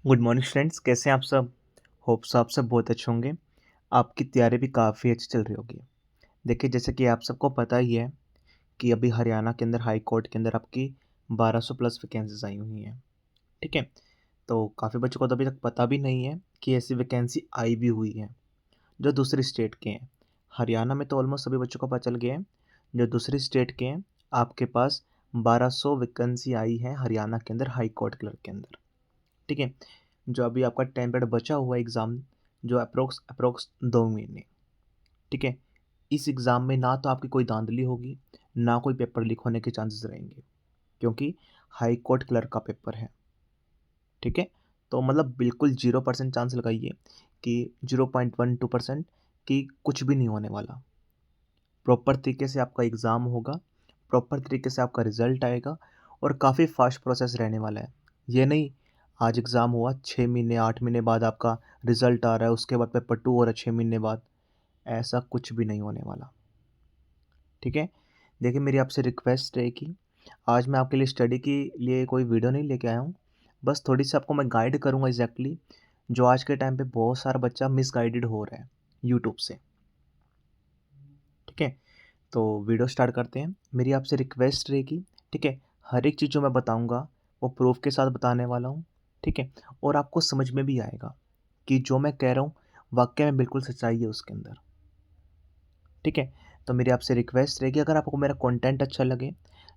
Good morning friends, कैसे हैं आप सब। होप्स आप सब बहुत अच्छे होंगे। आपकी तैयारी भी काफ़ी अच्छी चल रही होगी। देखिए, जैसे कि आप सबको पता ही है कि अभी हरियाणा के अंदर हाई कोर्ट के अंदर आपकी 1200 प्लस वैकेंसीज आई हुई हैं। ठीक है, तो काफ़ी बच्चों को तो अभी तक पता भी नहीं है कि ऐसी वैकेंसी आई भी हुई है जो दूसरी स्टेट के हैं। हरियाणा में तो ऑलमोस्ट सभी बच्चों को पता चल गया है। जो दूसरी स्टेट के हैं, आपके पास 1200 वैकेंसी आई है हरियाणा के अंदर हाई कोर्ट क्लर्क के अंदर। ठीक है, जो अभी आपका टाइम पीरियड बचा हुआ है एग्ज़ाम, जो अप्रोक्स अप्रोक्स 2 महीने। ठीक है, इस एग्ज़ाम में ना तो आपकी कोई धांधली होगी, ना कोई पेपर लीक होने के चांसेस रहेंगे, क्योंकि हाई कोर्ट क्लर्क का पेपर है। ठीक है, तो मतलब बिल्कुल 0% चांस लगाइए कि 0.12% कि कुछ भी नहीं होने वाला। प्रॉपर तरीके से आपका एग्ज़ाम होगा, प्रॉपर तरीके से आपका रिज़ल्ट आएगा और काफ़ी फ़ास्ट प्रोसेस रहने वाला है। ये नहीं, आज एग्ज़ाम हुआ 6 महीने 8 महीने बाद आपका रिज़ल्ट आ रहा है, उसके बाद पेपर 2 हो रहा है 6 महीने बाद, ऐसा कुछ भी नहीं होने वाला। ठीक है? देखिए, मेरी आपसे रिक्वेस्ट है कि आज मैं आपके लिए स्टडी के लिए कोई वीडियो नहीं लेके आया हूँ। बस थोड़ी-सी आपको मैं गाइड करूँगा एग्ज़ैक्टली, जो आज के टाइम पे बहुत सारा बच्चा मिसगाइडेड हो रहा है यूट्यूब से। ठीक है? तो वीडियो स्टार्ट करते हैं। मेरी आपसे रिक्वेस्ट रहेगी, ठीक है? हर एक चीज़ जो मैं बताऊँगा, वो प्रूफ़ के साथ बताने वाला हूँ, ठीक है? और आपको समझ में भी आएगा कि जो मैं कह रहा हूँ, वाक़ई में बिल्कुल सच्चाई है उसके अंदर, ठीक है? तो मेरी आपसे रिक्वेस्ट रहेगी, अगर आपको मेरा कंटेंट अच्छा लगे,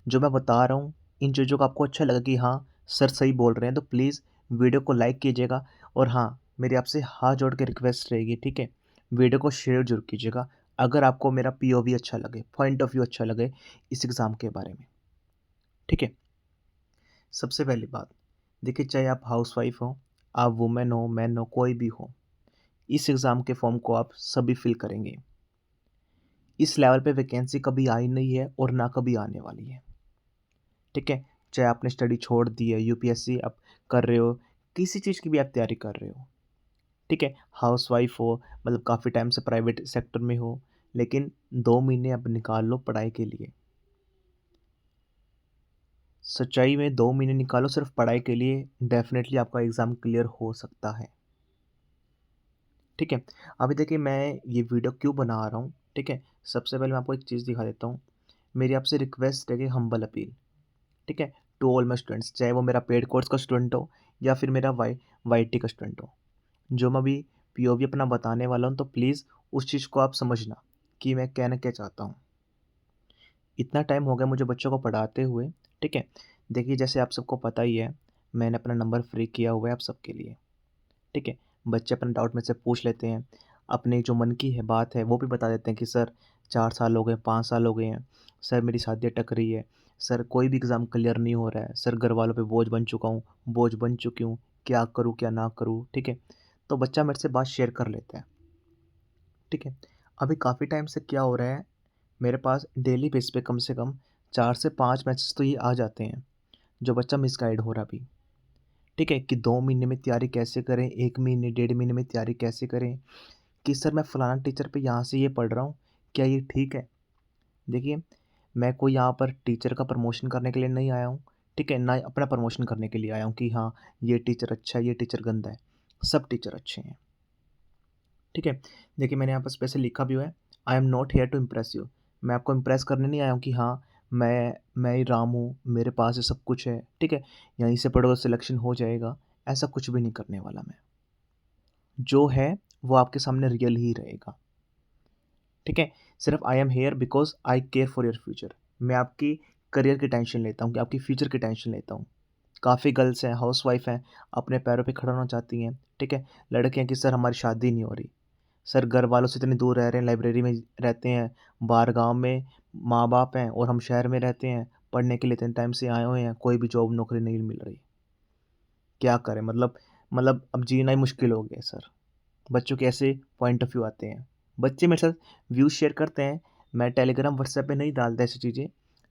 जो मैं बता रहा हूँ, इन चीज़ों का आपको अच्छा लगे कि हाँ, सर सही बोल रहे हैं, तो प्लीज़ वीडियो को लाइक कीजिएगा और हाँ, मेरी आपसे हाथ जोड़ के रिक्वेस्ट रहेगी, ठीक है? वीडियो को शेयर ज़रूर कीजिएगा, अगर आपको मेरा पीओवी अच्छा लगे, पॉइंट ऑफ व्यू अच्छा लगे इस एग्ज़ाम के बारे में, ठीक है? सबसे पहली बात, देखिए, चाहे आप हाउसवाइफ़ हो, आप वुमेन हो, मैन हो, कोई भी हो, इस एग्ज़ाम के फॉर्म को आप सभी फिल करेंगे। इस लेवल पे वैकेंसी कभी आई नहीं है और ना कभी आने वाली है, ठीक है? चाहे आपने स्टडी छोड़ दी है, यूपीएससी आप कर रहे हो, किसी चीज़ की भी आप तैयारी कर रहे हो, ठीक है? हाउसवाइफ़ हो, मतलब काफ़ी टाइम से प्राइवेट सेक्टर में हो, लेकिन 2 महीने अब निकाल लो पढ़ाई के लिए। सच्चाई में 2 महीने निकालो सिर्फ़ पढ़ाई के लिए, डेफ़िनेटली आपका एग्ज़ाम क्लियर हो सकता है, ठीक है? अभी देखिए, मैं ये वीडियो क्यों बना रहा हूँ, ठीक है? सबसे पहले मैं आपको एक चीज़ दिखा देता हूँ। मेरी आपसे रिक्वेस्ट है कि हम्बल अपील, ठीक है? टू ऑल माय स्टूडेंट्स, चाहे वो मेरा पेड कोर्स का स्टूडेंट हो या फिर मेरा वाईटी का स्टूडेंट हो। जो मैं अभी पीओवी अपना बताने वाला हूँ, तो प्लीज़ उस चीज़ को आप समझना कि मैं कहना क्या चाहता हूँ। इतना टाइम हो गया मुझे बच्चों को पढ़ाते हुए, ठीक है? देखिए, जैसे आप सबको पता ही है, मैंने अपना नंबर फ्री किया हुआ है आप सबके लिए, ठीक है? बच्चे अपना डाउट मुझसे पूछ लेते हैं, अपने जो मन की है बात है वो भी बता देते हैं कि सर 4 साल हो गए, 5 साल हो गए हैं, सर मेरी शादी अटक रही है, सर कोई भी एग्ज़ाम क्लियर नहीं हो रहा है, सर घरवालों पे बोझ बन चुका हूँ, बोझ बन चुकी हूँ, क्या करूँ, क्या ना करूँ, ठीक है? तो बच्चा मेरे से बात शेयर कर लेता है, ठीक है? अभी काफ़ी टाइम से क्या हो रहा है, मेरे पास डेली बेस पे कम से कम 4 से 5 मैसेज तो ये आ जाते हैं, जो बच्चा मिसगाइड हो रहा है अभी, ठीक है? कि 2 महीने में तैयारी कैसे करें, 1 महीने, डेढ़ महीने में तैयारी कैसे करें, कि सर मैं फलाना टीचर पे यहाँ से ये पढ़ रहा हूँ, क्या ये ठीक है? देखिए, मैं कोई यहाँ पर टीचर का प्रमोशन करने के लिए नहीं आया हूँ, ठीक है? ना अपना प्रमोशन करने के लिए आया हूँ कि हाँ, ये टीचर अच्छा है, ये टीचर गंदा है। सब टीचर अच्छे हैं, ठीक है? देखिए, मैंने यहाँ पर स्पेशल लिखा भी हुआ है, I am not here to impress you. मैं आपको इम्प्रेस करने नहीं आया हूँ कि हाँ, मैं ही राम हूँ, मेरे पास ये सब कुछ है, ठीक है? यहीं से पढ़ो सिलेक्शन हो जाएगा, ऐसा कुछ भी नहीं करने वाला मैं। जो है, वो आपके सामने रियल ही रहेगा। ठीक है? सिर्फ़ I am here because I care for your future. मैं आपकी करियर की टेंशन लेता हूँ, कि आपकी फ्यूचर की टेंशन लेता हूँ। काफ़ी गर्ल्स हैं, हाउसवाइफ़ हैं, अपने पैरों पे खड़ा होना चाहती हैं, ठीक है? लड़कियाँ कि सर हमारी शादी नहीं हो रही। सर घर वालों से इतनी दूर रह रहे हैं, लाइब्रेरी में रहते हैं, बाहर गाँव में माँ-बाप हैं और हम शहर में रहते हैं, पढ़ने के लिए इतने टाइम से आए हुए हैं, कोई भी जॉब नौकरी नहीं मिल रही। क्या करें? मतलब अब जीना ही मुश्किल हो गया है सर। बच्चों के ऐसे पॉइंट ऑफ व्यू आते हैं। बच्चे मेरे साथ व्यूज़ शेयर करते हैं, मैं टेलीग्राम, व्हाट्सएप पे नहीं डालता ऐसी चीज़ें,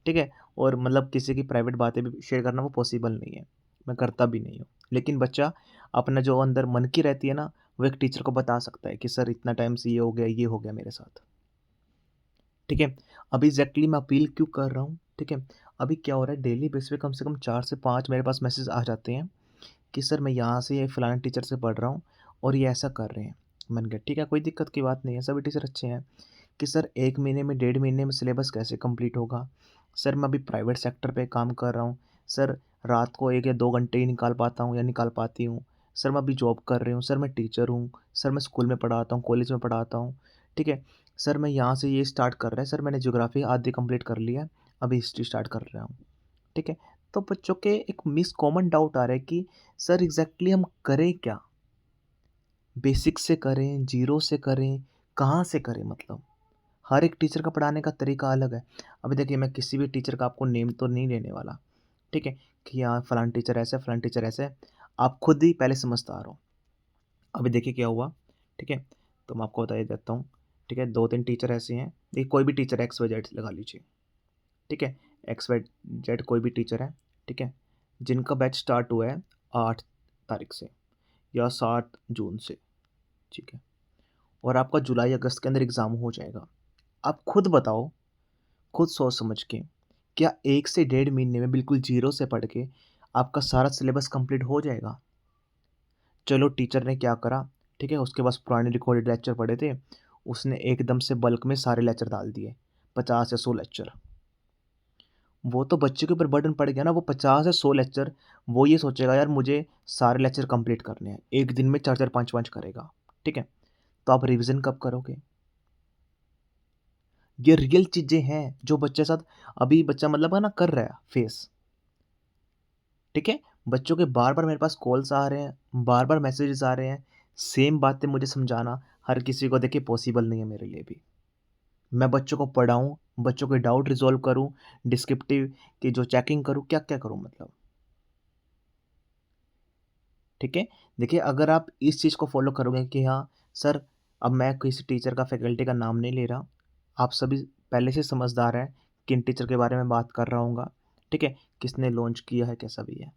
ठीक है? और मतलब किसी की प्राइवेट बातें भी शेयर करना वो पॉसिबल नहीं है, मैं करता भी नहीं हूँ। लेकिन बच्चा अपना जो अंदर मन की रहती है ना, वो एक टीचर को बता सकता है कि सर इतना टाइम से ये हो गया मेरे साथ, ठीक है? अभी एग्ज़ैक्टली मैं अपील क्यों कर रहा हूँ, ठीक है? अभी क्या हो रहा है, डेली बेस पे कम से कम 4 से 5 मेरे पास मैसेज आ जाते हैं कि सर मैं यहाँ से ये फलाने टीचर से पढ़ रहा हूँ और ये ऐसा कर रहे हैं। मैंने कहा ठीक है, कोई दिक्कत की बात नहीं है, सभी टीचर अच्छे हैं। कि सर 1 महीने में, 1.5 महीने में सिलेबस कैसे कंप्लीट होगा? सर मैं अभी प्राइवेट सेक्टर पे काम कर रहा हूँ। सर रात को 1 या 2 घंटे ही निकाल पाता हूँ या निकाल पाती हूँ। सर मैं अभी जॉब कर रही हूँ। सर मैं टीचर हूँ। सर मैं स्कूल में पढ़ाता हूँ, कॉलेज में पढ़ाता हूँ। ठीक है? सर मैं यहाँ से ये स्टार्ट कर रहा है। सर मैंने ज्योग्राफी आधी कंप्लीट कर लिया है, अभी हिस्ट्री स्टार्ट कर रहा हूँ। ठीक है? तो बच्चों के एक मिस कॉमन डाउट आ रहा है कि सर एग्ज़ैक्टली हम करें क्या? बेसिक से करें, ज़ीरो से करें, कहाँ से करें मतलब? हर एक टीचर का पढ़ाने का तरीका अलग है। अभी देखिए मैं किसी भी टीचर का आपको नेम तो नहीं लेने वाला, ठीक है? कि हाँ, फलाना टीचर ऐसा है, फलाना टीचर ऐसा है। आप खुद ही पहले समझदार हो। अभी देखिए क्या हुआ, ठीक है? तो मैं आपको बता ही देता हूँ, ठीक है? 2-3 टीचर ऐसे हैं, देखिए कोई भी टीचर एक्स, वाई, जेड लगा लीजिए, ठीक है? एक्स, वाई, जेड कोई भी टीचर है, ठीक है? जिनका बैच स्टार्ट हुआ है 8 तारीख से या 7 जून से, ठीक है? और आपका जुलाई अगस्त के अंदर एग्ज़ाम हो जाएगा। आप खुद बताओ, खुद सोच समझ के, क्या 1 से 1.5 महीने में बिल्कुल ज़ीरो से पढ़ के आपका सारा सिलेबस कंप्लीट हो जाएगा? चलो टीचर ने क्या करा, ठीक है, उसके पास पुराने रिकॉर्डेड लेक्चर पड़े थे, उसने एकदम से बल्क में सारे लेक्चर डाल दिए, 50 या 100 लेक्चर। वो तो बच्चे के ऊपर बर्डन पड़ गया ना, वो 50 या 100 लेक्चर, वो ये सोचेगा यार मुझे सारे लेक्चर कंप्लीट करने हैं, एक दिन में 4-4 5-5 करेगा, ठीक है? तो आप रिवीजन कब करोगे? ये रियल चीज़ें हैं जो बच्चे साथ अभी बच्चा मतलब है ना कर रहा है फेस, ठीक है? बच्चों के बार-बार मेरे पास कॉल्स आ रहे हैं, बार-बार मैसेजेस आ रहे हैं, सेम बातें मुझे समझाना हर किसी को देखिए पॉसिबल नहीं है मेरे लिए भी। मैं बच्चों को पढ़ाऊँ, बच्चों के डाउट रिज़ॉल्व करूँ, डिस्क्रिप्टिव की जो चेकिंग करूँ, क्या-क्या करूँ मतलब, ठीक है? देखिए अगर आप इस चीज़ को फ़ॉलो करोगे कि हाँ, सर अब मैं किसी टीचर का, फैकल्टी का नाम नहीं ले रहा, आप सभी पहले से समझदार हैं, किन टीचर के बारे में बात कर रहा हूँगा, ठीक है? किसने लॉन्च किया है, कैसा भी है।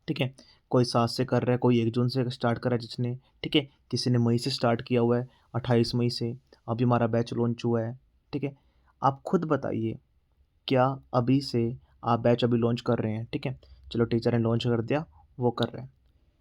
ठीक है? कोई 7 से कर रहा है, कोई 1 जून से स्टार्ट करा है जिसने, ठीक है? किसी ने मई से स्टार्ट किया हुआ है, 28 मई से, अभी हमारा बैच लॉन्च हुआ है, ठीक है? आप खुद बताइए, क्या अभी से आप बैच अभी लॉन्च कर रहे हैं, ठीक है? चलो टीचर ने लॉन्च कर दिया, वो कर रहे हैं,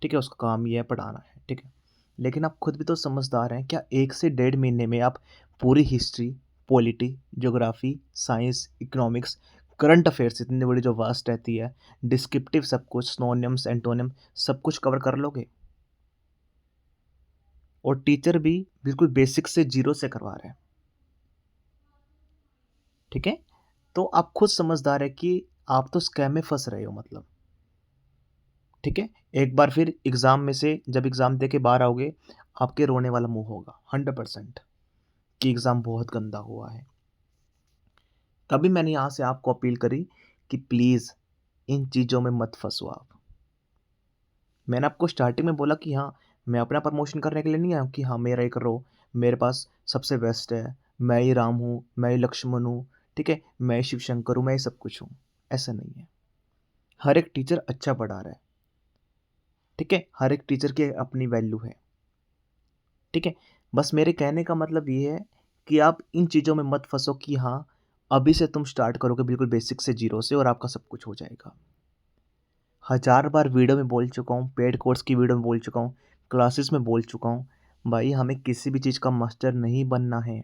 ठीक है? उसका काम ये है पढ़ाना है, ठीक है? लेकिन आप खुद भी तो समझदार हैं, क्या 1 से 1.5 महीने में आप पूरी history, polity, geography, science, economics, current affairs इतनी बड़ी जो वास्ट रहती है, डिस्क्रिप्टिव सब कुछ, सिनोनिम्स, एंटोनिम सब कुछ कवर कर लोगे? और टीचर भी बिल्कुल बेसिक से ज़ीरो से करवा रहे हैं, ठीक है? तो आप खुद समझदार हैं कि आप तो स्कैम में फँस रहे हो मतलब, ठीक है? एक बार फिर एग्ज़ाम में से जब एग्ज़ाम दे के बाहर आओगे, आपके रोने वाला मुँह होगा 100% कि एग्ज़ाम बहुत गंदा हुआ है। तभी मैंने यहाँ से आपको अपील करी कि प्लीज़ इन चीज़ों में मत फँसो आप। मैंने आपको स्टार्टिंग में बोला कि हाँ, मैं अपना प्रमोशन करने के लिए नहीं आया हूँ कि हाँ, मेरा ही करो, मेरे पास सबसे बेस्ट है, मैं ही राम हूँ, मैं ही लक्ष्मण हूँ, ठीक है? मैं ही शिव शंकर हूँ, मैं ही सब कुछ हूँ। ऐसा नहीं है। हर एक टीचर अच्छा पढ़ा रहा है, ठीक है? हर एक टीचर की अपनी वैल्यू है, ठीक है? बस मेरे कहने का मतलब ये है कि आप इन चीज़ों में मत फँसो कि हाँ, अभी से तुम स्टार्ट करोगे बिल्कुल बेसिक से ज़ीरो से और आपका सब कुछ हो जाएगा। हज़ार बार वीडियो में बोल चुका हूँ, पेड कोर्स की वीडियो में बोल चुका हूँ, क्लासेस में बोल चुका हूँ, भाई हमें किसी भी चीज़ का मास्टर नहीं बनना है।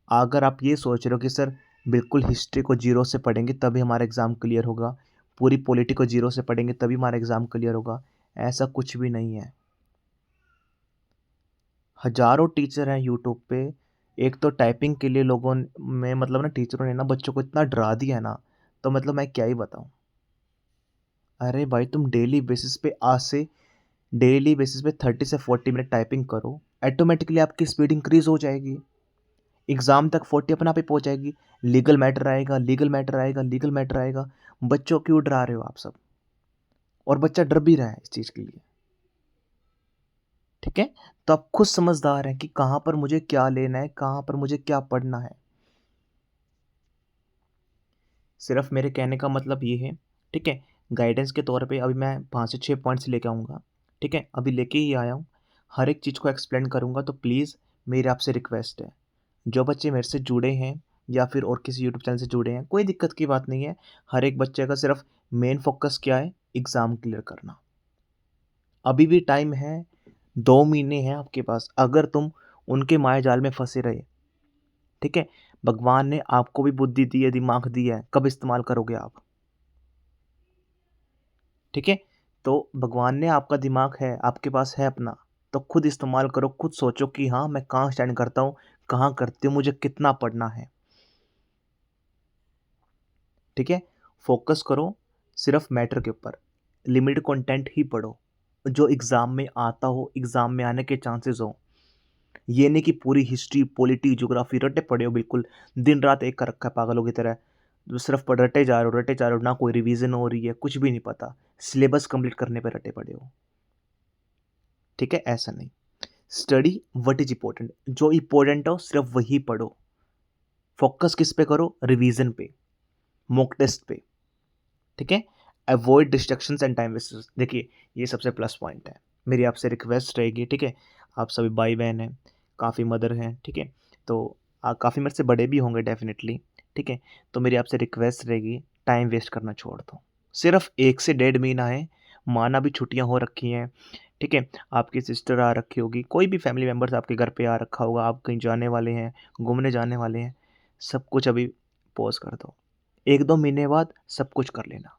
अगर आप ये सोच रहे हो कि सर बिल्कुल हिस्ट्री को ज़ीरो से पढ़ेंगे तभी हमारा एग्ज़ाम क्लियर होगा, पूरी पॉलिटी को ज़ीरो से पढ़ेंगे तभी हमारा एग्ज़ाम क्लियर होगा, ऐसा कुछ भी नहीं है। हज़ारों टीचर हैं यूट्यूब पे, एक तो टाइपिंग के लिए लोगों में मतलब ना टीचरों ने ना बच्चों को इतना डरा दिया है ना, तो मतलब मैं क्या ही बताऊँ। अरे भाई तुम डेली बेसिस पे 30 से 40 मिनट टाइपिंग करो, ऑटोमेटिकली आपकी स्पीड इंक्रीज़ हो जाएगी। एग्ज़ाम तक 40 अपने आप ही पहुँच जाएगी। लीगल मैटर आएगा, लीगल मैटर आएगा, लीगल मैटर आएगा। बच्चों क्यों डरा रहे हो आप सब? और बच्चा डर भी रहा है इस चीज़ के लिए, ठीक है? तो आप खुद समझदार हैं कि कहाँ पर मुझे क्या लेना है, कहाँ पर मुझे क्या पढ़ना है। सिर्फ़ मेरे कहने का मतलब ये है, ठीक है? गाइडेंस के तौर पे अभी मैं 5 से 6 पॉइंट्स लेके आऊँगा, ठीक है? अभी लेके ही आया हूँ। हर एक चीज़ को एक्सप्लेन करूँगा तो प्लीज़ मेरी आपसे रिक्वेस्ट है, जो बच्चे मेरे से जुड़े हैं या फिर और किसी यूट्यूब चैनल से जुड़े हैं, कोई दिक्कत की बात नहीं है। हर एक बच्चे का सिर्फ़ मेन फ़ोकस क्या है? एग्ज़ाम क्लियर करना। अभी भी टाइम है, 2 महीने हैं आपके पास। अगर तुम उनके मायाजाल में फँसे रहे, ठीक है? भगवान ने आपको भी बुद्धि दी है, दिमाग दिया है, कब इस्तेमाल करोगे आप? ठीक है? तो भगवान ने आपका दिमाग है, आपके पास है अपना, तो खुद इस्तेमाल करो, खुद सोचो कि हाँ, मैं कहाँ स्टैंड करता हूँ, कहाँ करती हूँ, मुझे कितना पढ़ना है। ठीक है? फ़ोकस करो सिर्फ़ मैटर के ऊपर, लिमिटेड कंटेंट ही पढ़ो, जो एग्ज़ाम में आता हो, एग्ज़ाम में आने के चांसेस हों। ये नहीं कि पूरी हिस्ट्री, पॉलिटी, ज्योग्राफी रटे पड़े हो बिल्कुल, दिन-रात एक कर रखा है पागलों की तरह। जो सिर्फ़ रटे जा रहे हो, ना कोई रिवीज़न हो रही है, कुछ भी नहीं पता। सिलेबस कंप्लीट करने पे रटे पड़े हो। ठीक है? ऐसा नहीं। स्टडी व्हाट इज़ इम्पोर्टेंट, जो इम्पोर्टेंट हो सिर्फ़ वही पढ़ो। फ़ोकस किस पे करो? रिवीज़न पे, मॉक टेस्ट पे। ठीक है? Avoid distractions and time wasters. देखिए, ये सबसे प्लस पॉइंट है। मेरी आपसे रिक्वेस्ट रहेगी, ठीक है? आप सभी भाई-बहन हैं, काफ़ी मदर हैं, ठीक है? तो काफ़ी मेरे से बड़े भी होंगे डेफ़िनेटली, ठीक है? तो मेरी आपसे रिक्वेस्ट रहेगी, टाइम वेस्ट करना छोड़ दो। सिर्फ़ 1 से डेढ़ महीना है, माना भी छुट्टियाँ हो रखी हैं, ठीक है? आपकी सिस्टर आ रखी होगी, कोई भी फैमिली मेंबर्स आपके घर पे आ रखा होगा, आप कहीं जाने वाले हैं, घूमने जाने वाले हैं, सब कुछ अभी पॉज़ कर दो। 1-2 महीने बाद सब कुछ कर लेना।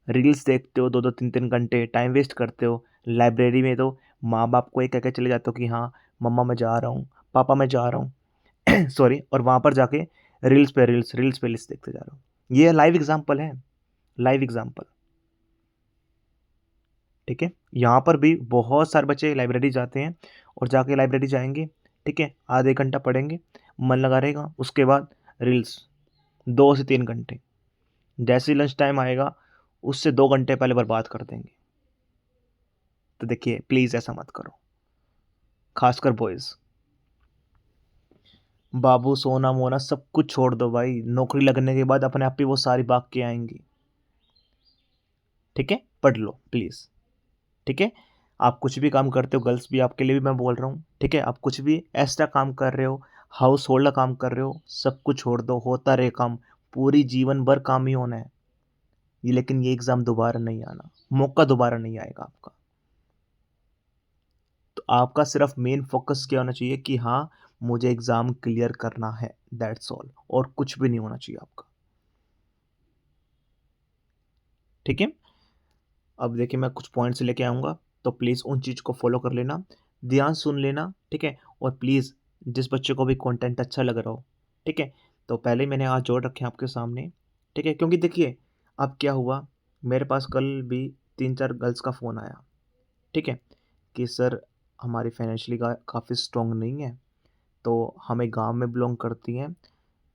रील्स देखते हो 2-2 3-3 घंटे, टाइम वेस्ट करते हो। लाइब्रेरी में तो माँ-बाप को ये कह के चले जाते हो कि हाँ, मम्मा मैं जा रहा हूँ, पापा मैं जा रहा हूँ सॉरी, और वहाँ पर जाके रील्स पे रील्स देखते जा रहे हो। ये लाइव एग्ज़ाम्पल है, लाइव एग्ज़ाम्पल, ठीक है? यहाँ पर भी बहुत सारे बच्चे लाइब्रेरी जाते हैं और जाके लाइब्रेरी जाएँगे, ठीक है? आधे 1 घंटा पढ़ेंगे, मन लगा रहेगा, उसके बाद रील्स 2 से 3 घंटे। जैसे ही लंच टाइम आएगा, उससे 2 घंटे पहले बर्बाद कर देंगे। तो देखिए, प्लीज़ ऐसा मत करो, खासकर बॉयज़। बाबू सोना-मोना सब कुछ छोड़ दो भाई, नौकरी लगने के बाद अपने आप ही वो सारी भाग के आएँगी। ठीक है? पढ़ लो प्लीज़, ठीक है? आप कुछ भी काम करते हो, गर्ल्स भी आपके लिए भी मैं बोल रहा हूँ, ठीक है? आप कुछ भी एक्स्ट्रा काम कर रहे हो, हाउस होल्ड का काम कर रहे हो, सब कुछ छोड़ दो, होता रहे काम, पूरी जीवन भर काम ही होना है। ये लेकिन ये एग्ज़ाम दोबारा नहीं आना, मौका दोबारा नहीं आएगा आपका। तो आपका सिर्फ मेन फ़ोकस क्या होना चाहिए कि हाँ, मुझे एग्ज़ाम क्लियर करना है, दैट्स ऑल, और कुछ भी नहीं होना चाहिए आपका। ठीक है? अब देखिए मैं कुछ पॉइंट्स लेके आऊँगा, तो प्लीज़ उन चीज़ को फ़ॉलो कर लेना, ध्यान सुन लेना, ठीक है? और प्लीज़ जिस बच्चे को भी कंटेंट अच्छा लग रहा हो, ठीक है? तो पहले ही मैंने आज जोड़ रखे हैं आपके सामने, ठीक है? क्योंकि देखिए, अब क्या हुआ, मेरे पास कल भी 3-4 गर्ल्स का फ़ोन आया, ठीक है? कि सर हमारी फाइनेंशियली काफ़ी स्ट्रॉन्ग नहीं है, तो हम एक गाँव में बिलॉन्ग करती हैं,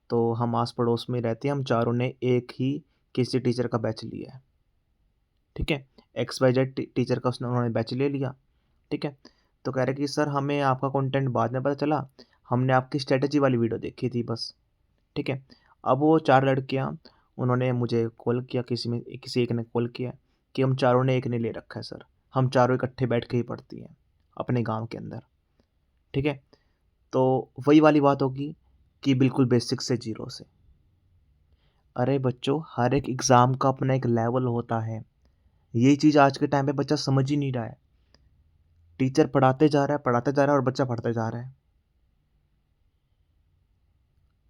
तो हम आस-पड़ोस में रहते हैं, हम चारों ने एक ही किसी टीचर का बैच लिया है। ठीक है? XYZ टीचर का उन्होंने बैच ले लिया, ठीक है? तो कह रहे कि सर हमें आपका कंटेंट बाद में पता चला, हमने आपकी स्ट्रैटेजी वाली वीडियो देखी थी बस, ठीक है? अब वो 4 लड़कियाँ उन्होंने मुझे कॉल किया, किसी एक ने कॉल किया कि हम चारों ने एक ने ले रखा है सर, हम चारों इकट्ठे बैठ के ही पढ़ती हैं, अपने गाँव के अंदर, ठीक है? तो वही वाली बात होगी कि बिल्कुल बेसिक से ज़ीरो से। अरे बच्चों, हर एक एग्ज़ाम का अपना एक लेवल होता है, ये चीज़ आज के टाइम पे बच्चा समझ ही नहीं रहा है। टीचर पढ़ाते जा रहा है और बच्चा पढ़ते जा रहा है।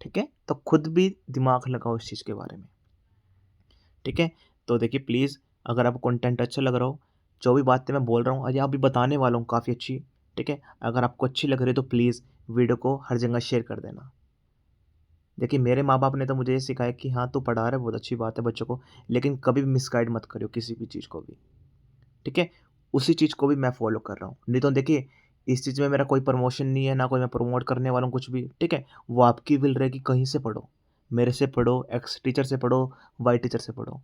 ठीक है? तो खुद भी दिमाग लगाओ इस चीज़ के बारे में। ठीक है? तो देखिए प्लीज़, अगर आपको कंटेंट अच्छा लग रहा हो, जो भी बातें मैं बोल रहा हूँ या अभी बताने वाला हूँ काफ़ी अच्छी, ठीक है? अगर आपको अच्छी लग रही है तो प्लीज़ वीडियो को हर जगह शेयर कर देना। देखिए मेरे माँ-बाप ने तो मुझे ये सिखाया कि हाँ, तू पढ़ा रहा है बहुत अच्छी बात है बच्चों को, लेकिन कभी भी मिसगाइड मत करियो किसी भी चीज़ को भी। ठीक है? उसी चीज़ को भी मैं फ़ॉलो कर रहा हूँ। नहीं तो देखिए, इस चीज़ में मेरा कोई प्रमोशन नहीं है, ना कोई मैं प्रमोट करने वाला हूँ कुछ भी, ठीक है? वो आपकी विल रहेगी, कहीं से पढ़ो। मेरे से पढ़ो, एक्स टीचर से पढ़ो, वाई टीचर से पढ़ो,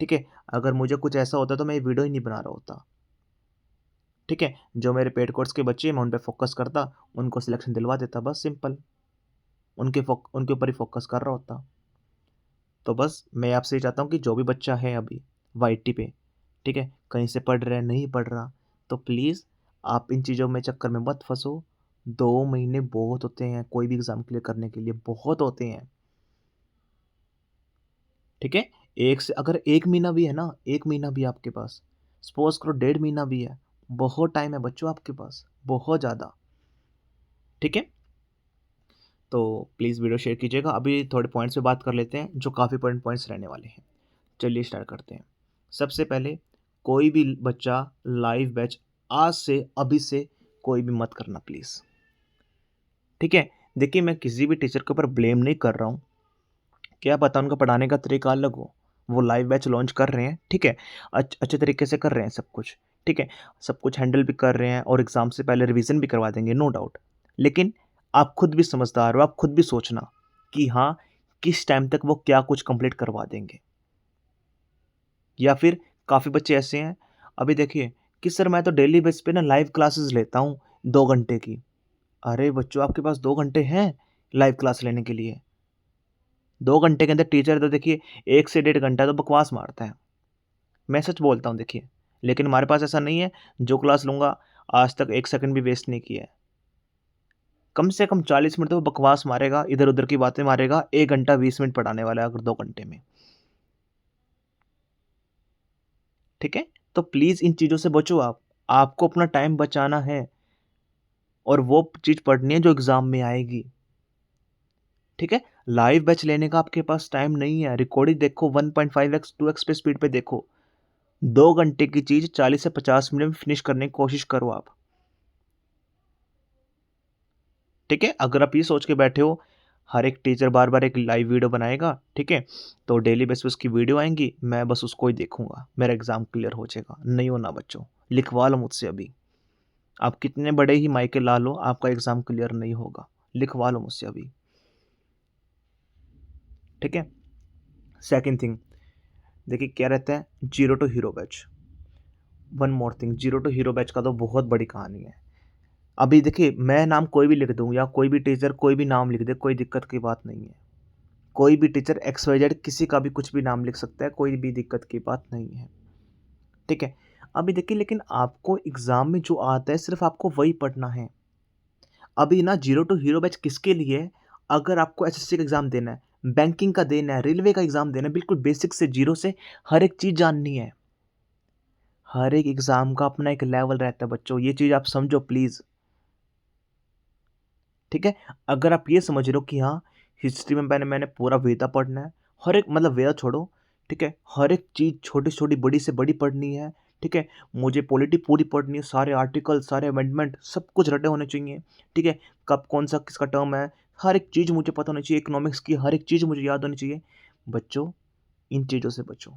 ठीक है? अगर मुझे कुछ ऐसा होता तो मैं ये वीडियो ही नहीं बना रहा होता, ठीक है? जो मेरे पेड कोर्स के बच्चे हैं, मैं उन पे फ़ोकस करता, उनको सिलेक्शन दिलवा देता, बस सिंपल। उनके ऊपर ही फ़ोकस कर रहा होता। तो बस मैं आपसे ये चाहता हूँ कि जो भी बच्चा है अभी वाईटी पे, ठीक है? कहीं से पढ़ रहा है, नहीं पढ़ रहा, तो प्लीज़ आप इन चीज़ों में चक्कर में मत फँसो। 2 महीने बहुत होते हैं कोई भी एग्ज़ाम क्लियर करने के लिए, बहुत होते हैं, ठीक है? एक से अगर 1 महीना भी है ना, 1 महीना भी आपके पास, सपोज़ करो 1.5 महीना भी है, बहुत टाइम है बच्चों आपके पास, बहुत ज़्यादा, ठीक है? तो प्लीज़ वीडियो शेयर कीजिएगा। अभी थोड़े पॉइंट्स पे बात कर लेते हैं, जो काफ़ी इंपॉर्टेंट पॉइंट्स रहने वाले हैं। चलिए स्टार्ट करते हैं। सबसे पहले, कोई भी बच्चा लाइव बैच आज से, अभी से कोई भी मत करना प्लीज़, ठीक है? देखिए, मैं किसी भी टीचर के ऊपर ब्लेम नहीं कर रहा हूँ, क्या पता उनका पढ़ाने का तरीका अलग हो। वो लाइव बैच लॉन्च कर रहे हैं, ठीक है? अच्छे तरीके से कर रहे हैं सब कुछ, ठीक है? सब कुछ हैंडल भी कर रहे हैं और एग्ज़ाम से पहले रिवीज़न भी करवा देंगे, नो डाउट। लेकिन आप खुद भी समझदार हो, आप खुद भी सोचना कि हाँ, किस टाइम तक वो क्या कुछ कंप्लीट करवा देंगे। या फिर काफ़ी बच्चे ऐसे हैं, अभी देखिए कि सर मैं तो डेली बेस पे ना लाइव क्लासेस लेता हूँ 2 घंटे की। अरे बच्चों, आपके पास 2 घंटे हैं लाइव क्लास लेने के लिए? 2 घंटे के अंदर टीचर तो देखिए 1 से डेढ़ घंटा तो बकवास मारता है। मैं सच बोलता हूँ देखिए, लेकिन हमारे पास ऐसा नहीं है, जो क्लास लूँगा आज तक 1 सेकंड भी वेस्ट नहीं किया है। कम से कम 40 मिनट तो वो बकवास मारेगा, इधर-उधर की बातें मारेगा, 1 घंटा 20 मिनट पढ़ाने वाला है अगर 2 घंटे में, ठीक है? तो प्लीज़ इन चीज़ों से बचो आप। आपको अपना टाइम बचाना है और वो चीज़ पढ़नी है जो एग्ज़ाम में आएगी, ठीक है? लाइव बैच लेने का आपके पास टाइम नहीं है, रिकॉर्डिंग देखो 1.5x 2x पे स्पीड पे देखो। 2 घंटे की चीज़ 40 से 50 मिनट में फिनिश करने की कोशिश करो आप, ठीक है? अगर आप ये सोच के बैठे हो, हर एक टीचर बार-बार एक लाइव वीडियो बनाएगा, ठीक है? तो डेली बेस पे उसकी वीडियो आएँगी, मैं बस उसको ही देखूँगा, मेरा एग्ज़ाम क्लियर हो जाएगा। नहीं होना बच्चों, लिखवा लो मुझसे अभी। आप कितने बड़े ही माइके ला लो, आपका एग्ज़ाम क्लियर नहीं होगा। लिखवा लो मुझसे अभी, ठीक है? सेकंड थिंग, देखिए क्या रहता है, zero to hero batch. One more thing, zero to hero batch का तो बहुत बड़ी कहानी है। अभी देखिए, मैं नाम कोई भी लिख दूँ या कोई भी टीचर कोई भी नाम लिख दे, कोई दिक्कत की बात नहीं है। कोई भी टीचर एक्स वाई जेड किसी का भी कुछ भी नाम लिख सकता है, कोई भी दिक्कत की बात नहीं है, ठीक है? अभी देखिए, लेकिन आपको एग्ज़ाम में जो आता है सिर्फ़ आपको वही पढ़ना है। अभी ना ज़ीरो टू हीरो बैच किसके लिए है? अगर आपको एसएससी का एग्ज़ाम देना है, बैंकिंग का देना है, रेलवे का एग्ज़ाम देना है, बिल्कुल बेसिक से ज़ीरो से हर एक चीज़ जाननी है। हर एक एग्ज़ाम का अपना एक लेवल रहता है बच्चों, ये चीज़ आप समझो प्लीज़, ठीक है? अगर आप ये समझ रहे हो कि हाँ, हिस्ट्री में मैंने पूरा वेदा पढ़ना है, हर एक मतलब वेदा छोड़ो, ठीक है? हर एक चीज़ छोटी से छोटी, बड़ी से बड़ी पढ़नी है, ठीक है? मुझे पॉलिटी पूरी पढ़नी है, सारे आर्टिकल, सारे अमेंडमेंट सब कुछ रटे होने चाहिए, ठीक है? कब कौन-सा किसका टर्म है, हर एक चीज़ मुझे पता होनी चाहिए, इकोनॉमिक्स की हर एक चीज़ मुझे याद होनी चाहिए। बच्चों, इन चीज़ों से बचो।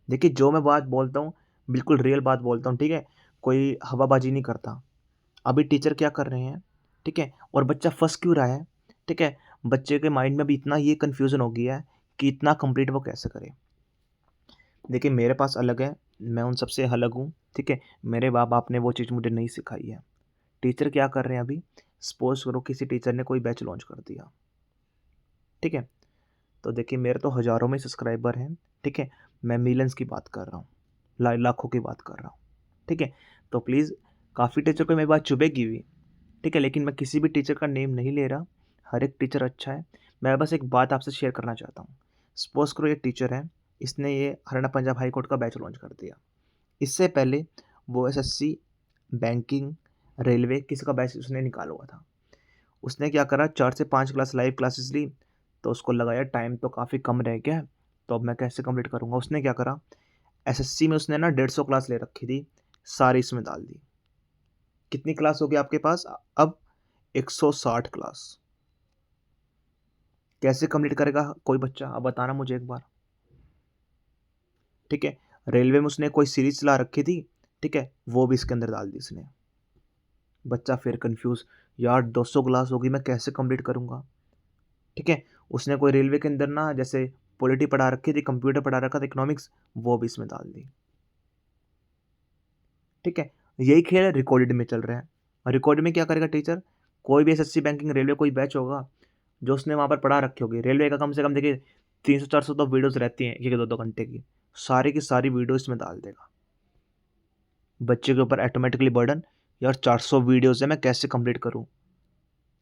देखिए, जो मैं बात बोलता हूँ, बिल्कुल रियल बात बोलता हूँ, ठीक है? कोई हवाबाज़ी नहीं करता। अभी टीचर क्या कर रहे हैं, ठीक है? और बच्चा फँस क्यों रहा है, ठीक है? बच्चे के माइंड में भी इतना ये कन्फ्यूज़न हो गया है कि इतना कंप्लीट वो कैसे करे? देखिए, मेरे पास अलग है, मैं उन सबसे अलग हूँ, ठीक है? मेरे माँ-बाप ने वो चीज़ मुझे नहीं सिखाई है। टीचर क्या कर रहे हैं अभी, सपोज़ करो किसी टीचर ने कोई बैच लॉन्च कर दिया, ठीक है? तो देखिए, मेरे तो हज़ारों में सब्सक्राइबर हैं, ठीक है? मैं मिलियंस की बात कर रहा हूँ, लाखों की बात कर रहा हूँ, ठीक है? तो प्लीज़, काफ़ी टीचर को मेरी बात चुभेगी भी, ठीक है? लेकिन मैं किसी भी टीचर का नेम नहीं ले रहा, हर एक टीचर अच्छा है। मैं बस एक बात आपसे शेयर करना चाहता हूँ। सपोज़ करो, एक टीचर है, इसने ये हरियाणा पंजाब हाई कोर्ट का बैच लॉन्च कर दिया। इससे पहले वो एसएससी, बैंकिंग, रेलवे किसी का बैच उसने निकाला हुआ था। उसने क्या करा, 4 से 5 क्लास लाइव क्लासेस ली, तो उसको लगा यार टाइम तो काफ़ी कम रह गया है, तो अब मैं कैसे कंप्लीट करूँगा? उसने क्या करा, एसएससी में उसने ना 150 क्लास ले रखी थी, सारी इसमें डाल दी। कितनी क्लास हो गई आपके पास अब? 160 क्लास। कैसे कंप्लीट करेगा कोई बच्चा? आप बताना मुझे एक बार, ठीक है? रेलवे में उसने कोई सीरीज़ चला रखी थी, ठीक है? वो भी इसके अंदर डाल दी इसने। बच्चा फिर कन्फ्यूज़, यार 200 क्लास होगी, मैं कैसे कंप्लीट करूँगा? ठीक है? उसने कोई रेलवे के अंदर ना जैसे पॉलिटी पढ़ा रखी थी, कंप्यूटर पढ़ा रखा था, इकोनॉमिक्स, वो भी इसमें डाल दी। ठीक है? यही खेल रिकॉर्डेड में चल रहा है। और रिकॉर्डेड में क्या करेगा टीचर? कोई भी एसएससी, बैंकिंग, रेलवे कोई बैच होगा, जो उसने वहाँ पर पढ़ा रखी होगी। रेलवे का कम से कम देखिए 300-400 तो वीडियोज़ रहती हैं, 1-2 2 घंटे की। सारी की सारी वीडियो इसमें डाल देगा। बच्चे के ऊपर ऑटोमेटिकली बर्डन, यार 400 वीडियोज़ है, मैं कैसे कंप्लीट करूँ?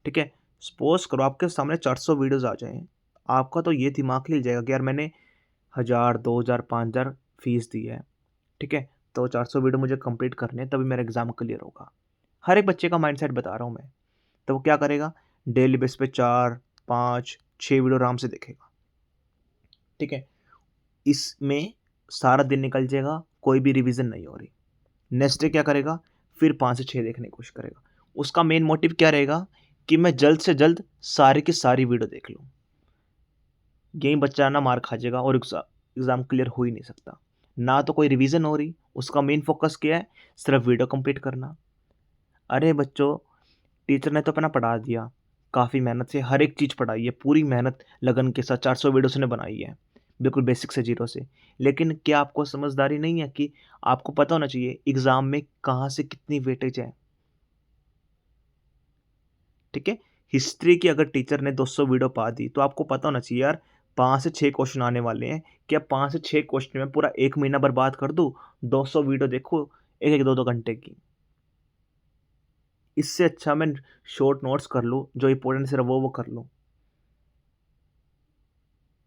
ठीक है? सपोज़ करो आपके सामने 400 वीडियोज़ आ जाएँ, आपका तो ये दिमाग हिल जाएगा कि यार मैंने 1000, 2000, 5000 फीस दी है, ठीक है? तो 400 वीडियो मुझे कंप्लीट करने हैं, तभी मेरा एग्ज़ाम क्लियर होगा। हर एक बच्चे का माइंडसेट बता रहा हूँ मैं। तो वो क्या करेगा, डेली बेस पे 4, 5, 6 वीडियो आराम से देखेगा, ठीक है? इसमें सारा दिन निकल जाएगा, कोई भी रिवीजन नहीं हो रही। नेक्स्ट डे क्या करेगा, फिर 5 से 6 देखने की कोशिश करेगा। उसका मेन मोटिव क्या रहेगा कि मैं जल्द से जल्द सारी की सारी वीडियो देख लूँ। यही बच्चा ना मार खा जाएगा और एग्ज़ाम क्लियर हो ही नहीं सकता। ना तो कोई रिवीजन हो रही, उसका मेन फोकस क्या है, सिर्फ वीडियो कंप्लीट करना। अरे बच्चों, टीचर ने तो अपना पढ़ा दिया, काफ़ी मेहनत से हर एक चीज़ पढ़ाई है, पूरी मेहनत लगन के साथ 400 वीडियो उसने बनाई है, बिल्कुल बेसिक से ज़ीरो से। लेकिन क्या आपको समझदारी नहीं है कि आपको पता होना चाहिए एग्ज़ाम में कहाँ से कितनी वेटेज है, ठीक है? हिस्ट्री की अगर टीचर ने 200 वीडियो पा दी, तो आपको पता होना चाहिए यार 5 से 6 क्वेश्चन आने वाले हैं, क्या 5 से 6 क्वेश्चन में पूरा 1 महीना बर्बाद कर दूँ? 200 वीडियो देखो 1-1, 2-2 घंटे की। इससे अच्छा मैं शॉर्ट नोट्स कर लूँ, जो इम्पोर्टेंट सिर्फ वो कर लूँ,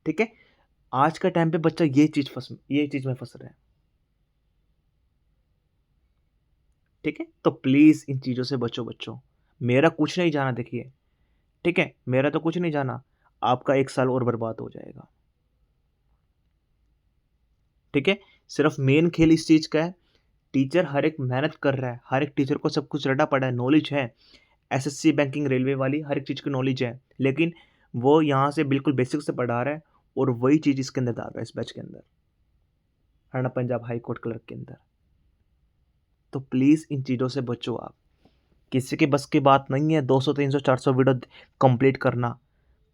ठीक है? आज के टाइम पे बच्चा ये चीज़ में फँस रहा है, ठीक है? तो प्लीज़ इन चीज़ों से बचो बच्चों। मेरा कुछ नहीं जाना देखिए, ठीक है? मेरा तो कुछ नहीं जाना, आपका 1 साल और बर्बाद हो जाएगा, ठीक है? सिर्फ मेन खेल इस चीज़ का है, टीचर हर एक मेहनत कर रहा है, हर एक टीचर को सब कुछ रटा पड़ा है, नॉलेज है, एसएससी, बैंकिंग, रेलवे वाली हर एक चीज़ की नॉलेज है, लेकिन वो यहाँ से बिल्कुल बेसिक से पढ़ा रहा है और वही चीज़ इसके अंदर डाल रहा है, इस बैच के अंदर, Haryana Punjab high court clerk के अंदर। तो प्लीज़ इन चीज़ों से बचो आप। किसी के बस की बात नहीं है 200, 300, 400 वीडियो कंप्लीट करना।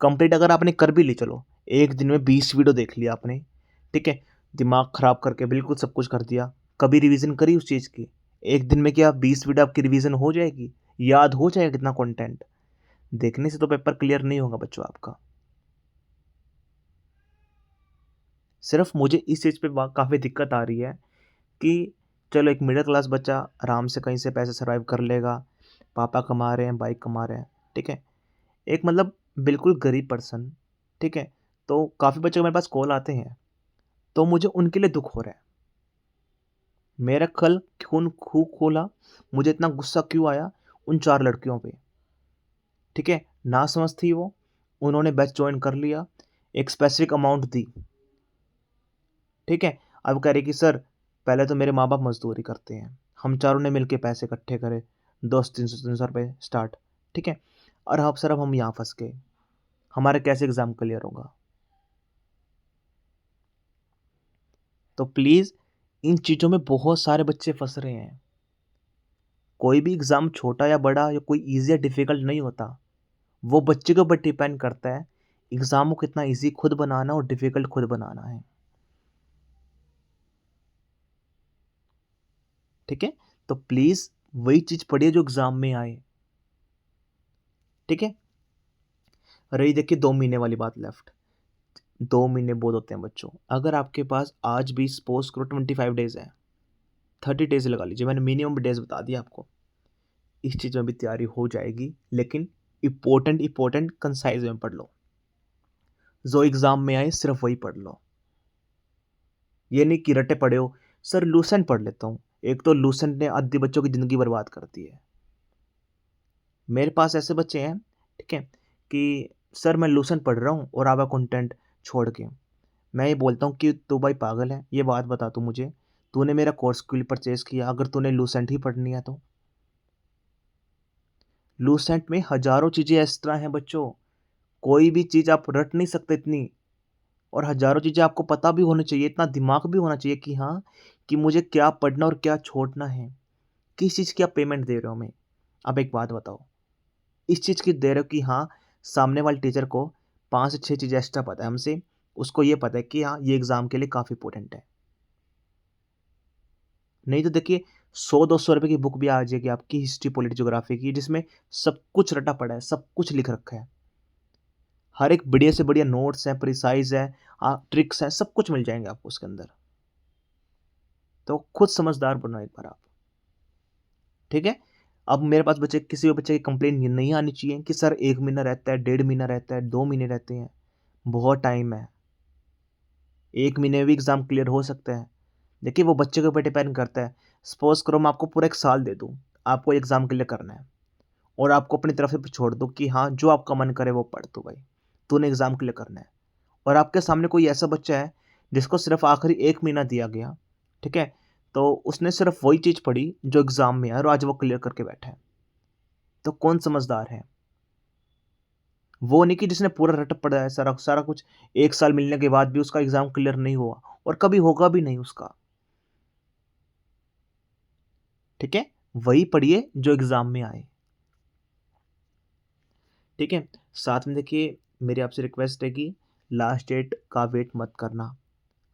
कंप्लीट अगर आपने कर भी ली, चलो, एक दिन में 20 वीडियो देख लिया आपने, ठीक है? दिमाग खराब करके बिल्कुल सब कुछ कर दिया, कभी रिवीजन करी उस चीज़ की? एक दिन में क्या 20 वीडियो आपकी रिवीजन हो जाएगी? याद हो जाएगा कितना कंटेंट? देखने से तो पेपर क्लियर नहीं होगा बच्चों आपका। सिर्फ मुझे इस चीज़ पे काफ़ी दिक्कत आ रही है कि चलो एक मिडिल क्लास बच्चा आराम से कहीं से पैसे सर्वाइव कर लेगा, पापा कमा रहे हैं, भाई कमा रहे हैं, ठीक है? एक मतलब बिल्कुल गरीब पर्सन, ठीक है? तो काफ़ी बच्चे मेरे पास कॉल आते हैं, तो मुझे उनके लिए दुःख हो रहा है। मेरा कल खून खूह खोला, मुझे इतना गुस्सा क्यों आया उन 4 लड़कियों पे, ठीक है? नासमझ थी वो, उन्होंने बैच जॉइन कर लिया, एक स्पेसिफिक अमाउंट दी, ठीक है? अब कह रही कि सर पहले तो मेरे माँ-बाप मज़दूरी करते हैं, हम चारों ने मिलके पैसे इकट्ठे करे, 200 300 रुपए स्टार्ट, ठीक है? और अब सर अब हम यहाँ फँस गए, हमारा कैसे एग्ज़ाम क्लियर होगा? तो प्लीज़ इन चीज़ों में बहुत सारे बच्चे फँस रहे हैं। कोई भी एग्ज़ाम छोटा या बड़ा या कोई ईज़ी या डिफ़िकल्ट नहीं होता। वो बच्चे के ऊपर डिपेंड करता है, एग्ज़ाम को कितना ईज़ी खुद बनाना और डिफ़िकल्ट खुद बनाना है। ठीक है? तो प्लीज़ वही चीज़ पढ़िए जो एग्ज़ाम में आए। ठीक है? रही देखिए 2 महीने वाली बात लेफ्ट। 2 महीने बहुत होते हैं बच्चों। अगर आपके पास आज भी सपोज़ करो 25 डेज़ है, 30 डेज़ लगा लीजिए, मैंने मिनिमम डेज़ बता दिया आपको। इस चीज़ में भी तैयारी हो जाएगी, लेकिन इम्पोर्टेंट कंसाइज़ में पढ़ लो। जो एग्ज़ाम में आए सिर्फ़ वही पढ़ लो। ये नहीं कि रट्टे पड़े हो, सर लूसेंट पढ़ लेता हूँ। एक तो लूसेंट ने आधी बच्चों की ज़िंदगी बर्बाद कर दी है। मेरे पास ऐसे बच्चे हैं, ठीक है, कि सर मैं लूसेंट पढ़ रहा हूँ और आपका कंटेंट छोड़ के। मैं ये बोलता हूँ कि तू भाई पागल है, ये बात बता तू मुझे, तूने मेरा कोर्स क्यों परचेज़ किया अगर तूने लूसेंट ही पढ़नी है तो? लूसेंट में हज़ारों चीज़ें एक्स्ट्रा हैं बच्चों, कोई भी चीज़ आप रट नहीं सकते इतनी, और हज़ारों चीज़ें आपको पता भी होनी चाहिए, इतना दिमाग भी होना चाहिए कि हाँ, कि मुझे क्या पढ़ना और क्या छोड़ना है। किस चीज़ की आप पेमेंट दे रहे हो हमें? अब एक बात बताओ, इस चीज़ की दे रहे हो कि हाँ, सामने वाले टीचर को 5 से 6 चीज़ें एक्स्ट्रा पता है हमसे, उसको ये पता है कि हाँ, ये एग्ज़ाम के लिए काफ़ी इम्पोर्टेंट है। नहीं तो देखिए 100-200 रुपए की बुक भी आ जाएगी आपकी हिस्ट्री, पॉलिटी, ज्योग्राफी की, जिसमें सब कुछ रटा पड़ा है, सब कुछ लिख रखा है। हर एक बढ़िया से बढ़िया नोट्स हैं, प्रिसाइज़ है, ट्रिक्स हैं, सब कुछ मिल जाएँगे आपको उसके अंदर। तो खुद समझदार बनो एक बार आप, ठीक है? अब मेरे पास किसी भी बच्चे की कंप्लेंट ये नहीं आनी चाहिए कि सर 1 महीना रहता है, 1.5 महीना रहता है, 2 महीने रहते हैं। बहुत टाइम है, 1 महीने में भी एग्ज़ाम क्लियर हो सकता है। देखिए वो बच्चे के ऊपर डिपेंड करता है। सपोज़ करो मैं आपको पूरा 1 साल दे दूँ, आपको एग्ज़ाम क्लियर करना है और आपको अपनी तरफ से छोड़ दूँ कि हाँ, जो आपका मन करे वो पढ़ तू भाई, तूने एग्ज़ाम क्लियर करना है। और आपके सामने कोई ऐसा बच्चा है जिसको सिर्फ़ आखिरी 1 महीना दिया गया, ठीक है? तो उसने सिर्फ़ वही चीज़ पढ़ी जो एग्ज़ाम में है और आज वो क्लियर करके बैठा है। तो कौन समझदार है? वो नहीं कि जिसने पूरा रट्टा पड़ा है सारा सारा कुछ, 1 साल मिलने के बाद भी उसका एग्ज़ाम क्लियर नहीं हुआ और कभी होगा भी नहीं उसका, ठीक है? वही पढ़िए जो एग्ज़ाम में आए, ठीक है? साथ में देखिए मेरी आपसे रिक्वेस्ट है कि लास्ट डेट का वेट मत करना।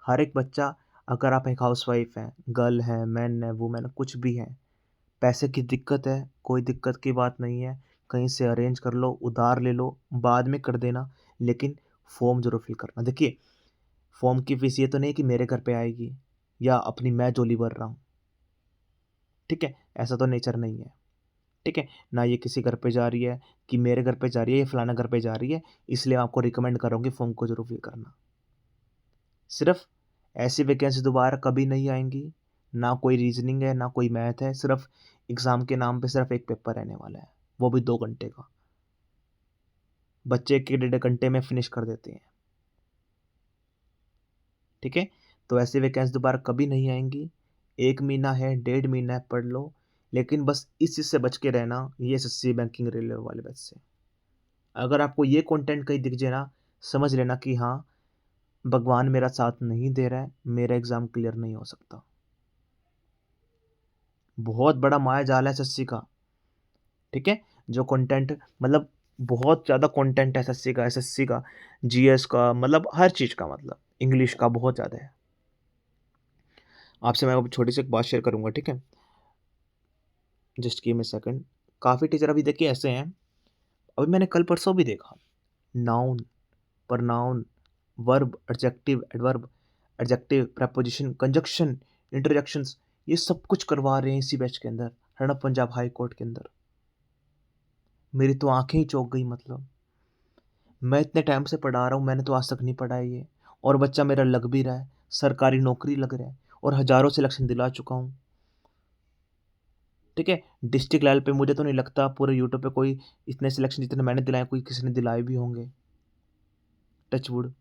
हर एक बच्चा, अगर आप एक हाउसवाइफ़ हैं, गर्ल है, मैन है, वुमन है, कुछ भी है, पैसे की दिक्कत है, कोई दिक्कत की बात नहीं है, कहीं से अरेंज कर लो, उधार ले लो, बाद में कर देना, लेकिन फ़ॉर्म ज़रूर फिल करना। देखिए, फ़ॉर्म की फ़ीस ये तो नहीं है कि मेरे घर पे आएगी या अपनी मैं झोली भर रहा हूँ, ठीक है? ऐसा तो नेचर नहीं है, ठीक है? ना ये किसी घर पे जा रही है कि मेरे घर पे जा रही है या फलाना घर पे जा रही है, इसलिए आपको रिकमेंड करूँगी फ़ॉर्म को ज़रूर फिल करना। सिर्फ़ ऐसी वैकेंसी दोबारा कभी नहीं आएँगी, ना कोई रीज़निंग है, ना कोई मैथ है, सिर्फ़ एग्ज़ाम के नाम पे सिर्फ़ एक पेपर रहने वाला है, वो भी 2 घंटे का। बच्चे 1 डेढ़ घंटे में फ़िनिश कर देते हैं, ठीक है? तो ऐसी वैकेंसी दोबारा कभी नहीं आएँगी। 1 महीना है, डेढ़ महीना है, पढ़ लो, लेकिन बस इस चीज़ से बच के रहना, ये एसएससी, बैंकिंग, रेलवे वाले बैच से। अगर आपको ये कंटेंट कहीं दिख जाए ना, समझ लेना कि हाँ, भगवान मेरा साथ नहीं दे रहा है, मेरा एग्ज़ाम क्लियर नहीं हो सकता। बहुत बड़ा मायाजाल है एसएससी का, ठीक है? जो कंटेंट मतलब बहुत ज़्यादा कंटेंट है एसएससी का, जीएस का, मतलब हर चीज़ का, मतलब इंग्लिश का बहुत ज़्यादा है। आपसे मैं अब छोटी-सी एक बात शेयर करूँगा, ठीक है? Just give me a second. काफ़ी टीचर अभी देखिए ऐसे हैं, अभी मैंने कल-परसों भी देखा, noun, pronoun, verb, adjective, preposition, conjunction, interjections, ये सब कुछ करवा रहे हैं इसी बैच के अंदर, हरियाणा पंजाब हाई कोर्ट के अंदर। मेरी तो आँखें ही चौंक गई मतलब। मैं इतने टाइम से पढ़ा रहा हूँ, मैंने तो आज तक नहीं पढ़ा है ये, और बच्चा मेरा लग भी रहा है, सरकारी नौकरी लग रहा है और हज़ारों सिलेक्शन दिला चुका हूँ, ठीक है? डिस्ट्रिक्ट लेवल पे मुझे तो नहीं लगता पूरे यूट्यूब पे कोई इतने सिलेक्शन जितने मैंने दिलाए, कोई किसी ने दिलाए भी होंगे, टच वुड।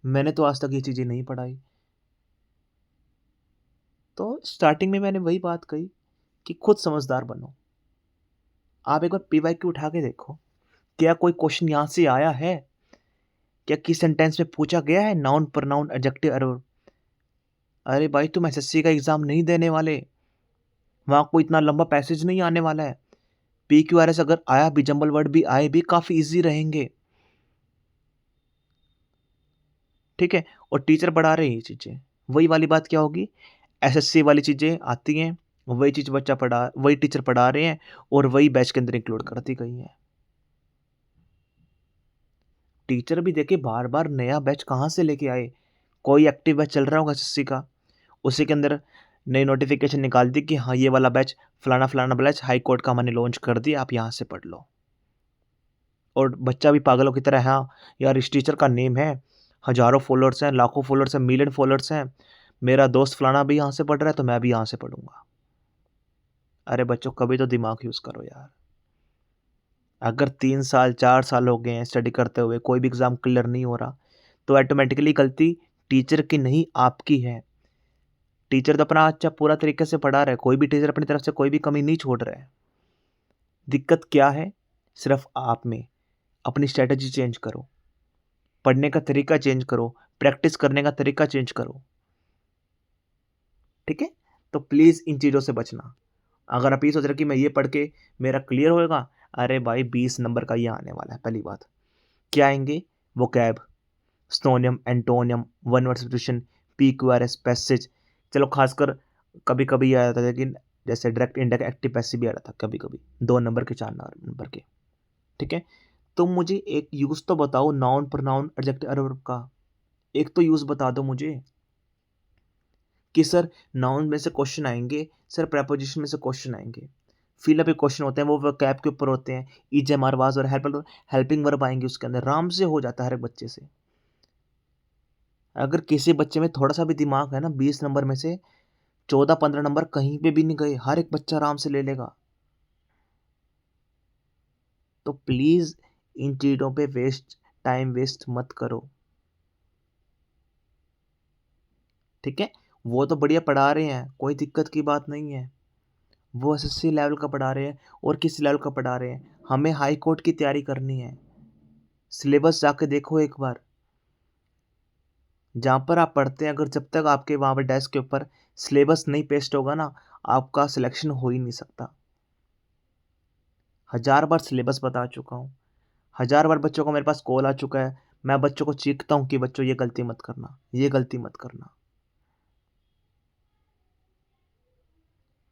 मैंने तो आज तक ये चीज़ें नहीं पढ़ाई। तो स्टार्टिंग में मैंने वही बात कही कि खुद समझदार बनो। आप एक बार पीवाईक्यू उठा के देखो, क्या कोई क्वेश्चन यहाँ से आया है? क्या किस सेंटेंस में पूछा गया है नाउन, प्रोनाउन, एडजेक्टिव, एडवर्ब? अरे भाई तुम एसएससी का एग्ज़ाम नहीं देने वाले, वहाँ कोई इतना लंबा पैसेज नहीं आने वाला है। पीक्यूआरएस अगर आया भी, जंबल वर्ड भी आए भी, काफ़ी ईज़ी रहेंगे, ठीक है? और टीचर पढ़ा रहे हैं ये चीज़ें। वही वाली बात क्या होगी, एसएससी वाली चीज़ें आती हैं, वही चीज़ वही टीचर पढ़ा रहे हैं और वही बैच के अंदर इंक्लूड कर दी गई हैं। टीचर भी देखिए बार-बार नया बैच कहाँ से लेके आए? कोई एक्टिव बैच चल रहा होगा एसएससी का, उसी के अंदर नई नोटिफ़िकेशन निकाल दी कि हाँ, ये वाला बैच फलाना-फलाना बैच हाई कोर्ट का मैंने लॉन्च कर दिया, आप यहाँ से पढ़ लो। और बच्चा भी पागलों की तरह, हाँ, यार इस टीचर का नेम है, हज़ारों फॉलोअर्स हैं, लाखों फॉलोअर्स हैं, मिलियन फॉलोअर्स हैं, मेरा दोस्त फलाना भी यहाँ से पढ़ रहा है, तो मैं भी यहाँ से पढ़ूँगा। अरे बच्चों, कभी तो दिमाग यूज़ करो यार। अगर 3 साल, 4 साल हो गए हैं स्टडी करते हुए, कोई भी एग्ज़ाम क्लियर नहीं हो रहा, तो ऑटोमैटिकली गलती टीचर की नहीं, आपकी है। टीचर तो अपना अच्छा पूरा तरीके से पढ़ा रहा है, कोई भी टीचर अपनी तरफ से कोई भी कमी नहीं छोड़ रहा है। दिक्कत क्या है? सिर्फ़ आप में। अपनी स्ट्रैटेजी चेंज करो, पढ़ने का तरीका चेंज करो, प्रैक्टिस करने का तरीका चेंज करो, ठीक है? तो प्लीज़ इन चीज़ों से बचना। अगर आप ये सोच रहे हो कि मैं ये पढ़ के मेरा क्लियर होएगा, अरे भाई 20 नंबर का ये आने वाला है पहली बात। क्या आएँगे? Vocab, synonym, antonym, one word substitution, PQRS, passage, चलो खासकर कभी-कभी ये आ जाता है, लेकिन जैसे डायरेक्ट, इनडायरेक्ट, एक्टिव, पैसिव भी आ रहा था कभी-कभी, 2 नंबर के, 4 नंबर के, ठीक है? तुम मुझे एक यूज़ तो बताओ नाउन, प्रोनाउन, एडजेक्टिव, एडवर्ब का। एक तो यूज़ बता दो मुझे कि सर नाउन में से क्वेश्चन आएँगे, सर प्रीपोज़िशन में से क्वेश्चन आएँगे, फिल अप के क्वेश्चन होते हैं, वो कैप के ऊपर होते हैं, इज एम आर वाज और हेल्पिंग वर्ब आएंगे उसके अंदर, आराम से हो जाता है हर एक बच्चे से। अगर किसी बच्चे में थोड़ा सा भी दिमाग है ना, 20 नंबर में से 14-15 नंबर कहीं पे भी नहीं गए, हर एक बच्चा आराम से ले लेगा। तो प्लीज इन चीजों पे टाइम वेस्ट मत करो, ठीक है। वो तो बढ़िया पढ़ा रहे हैं, कोई दिक्कत की बात नहीं है, वो एसएससी लेवल का पढ़ा रहे हैं और किस लेवल का पढ़ा रहे हैं। हमें हाई कोर्ट की तैयारी करनी है। सिलेबस जाके देखो एक बार, जहाँ पर आप पढ़ते हैं, अगर जब तक आपके वहाँ पर डेस्क के ऊपर सिलेबस नहीं पेस्ट होगा ना, आपका सिलेक्शन हो ही नहीं सकता। 1000 बार सिलेबस बता चुका हूँ, 1000 बार बच्चों को मेरे पास कॉल आ चुका है, मैं बच्चों को चीखता हूँ कि बच्चों ये गलती मत करना, ये गलती मत करना,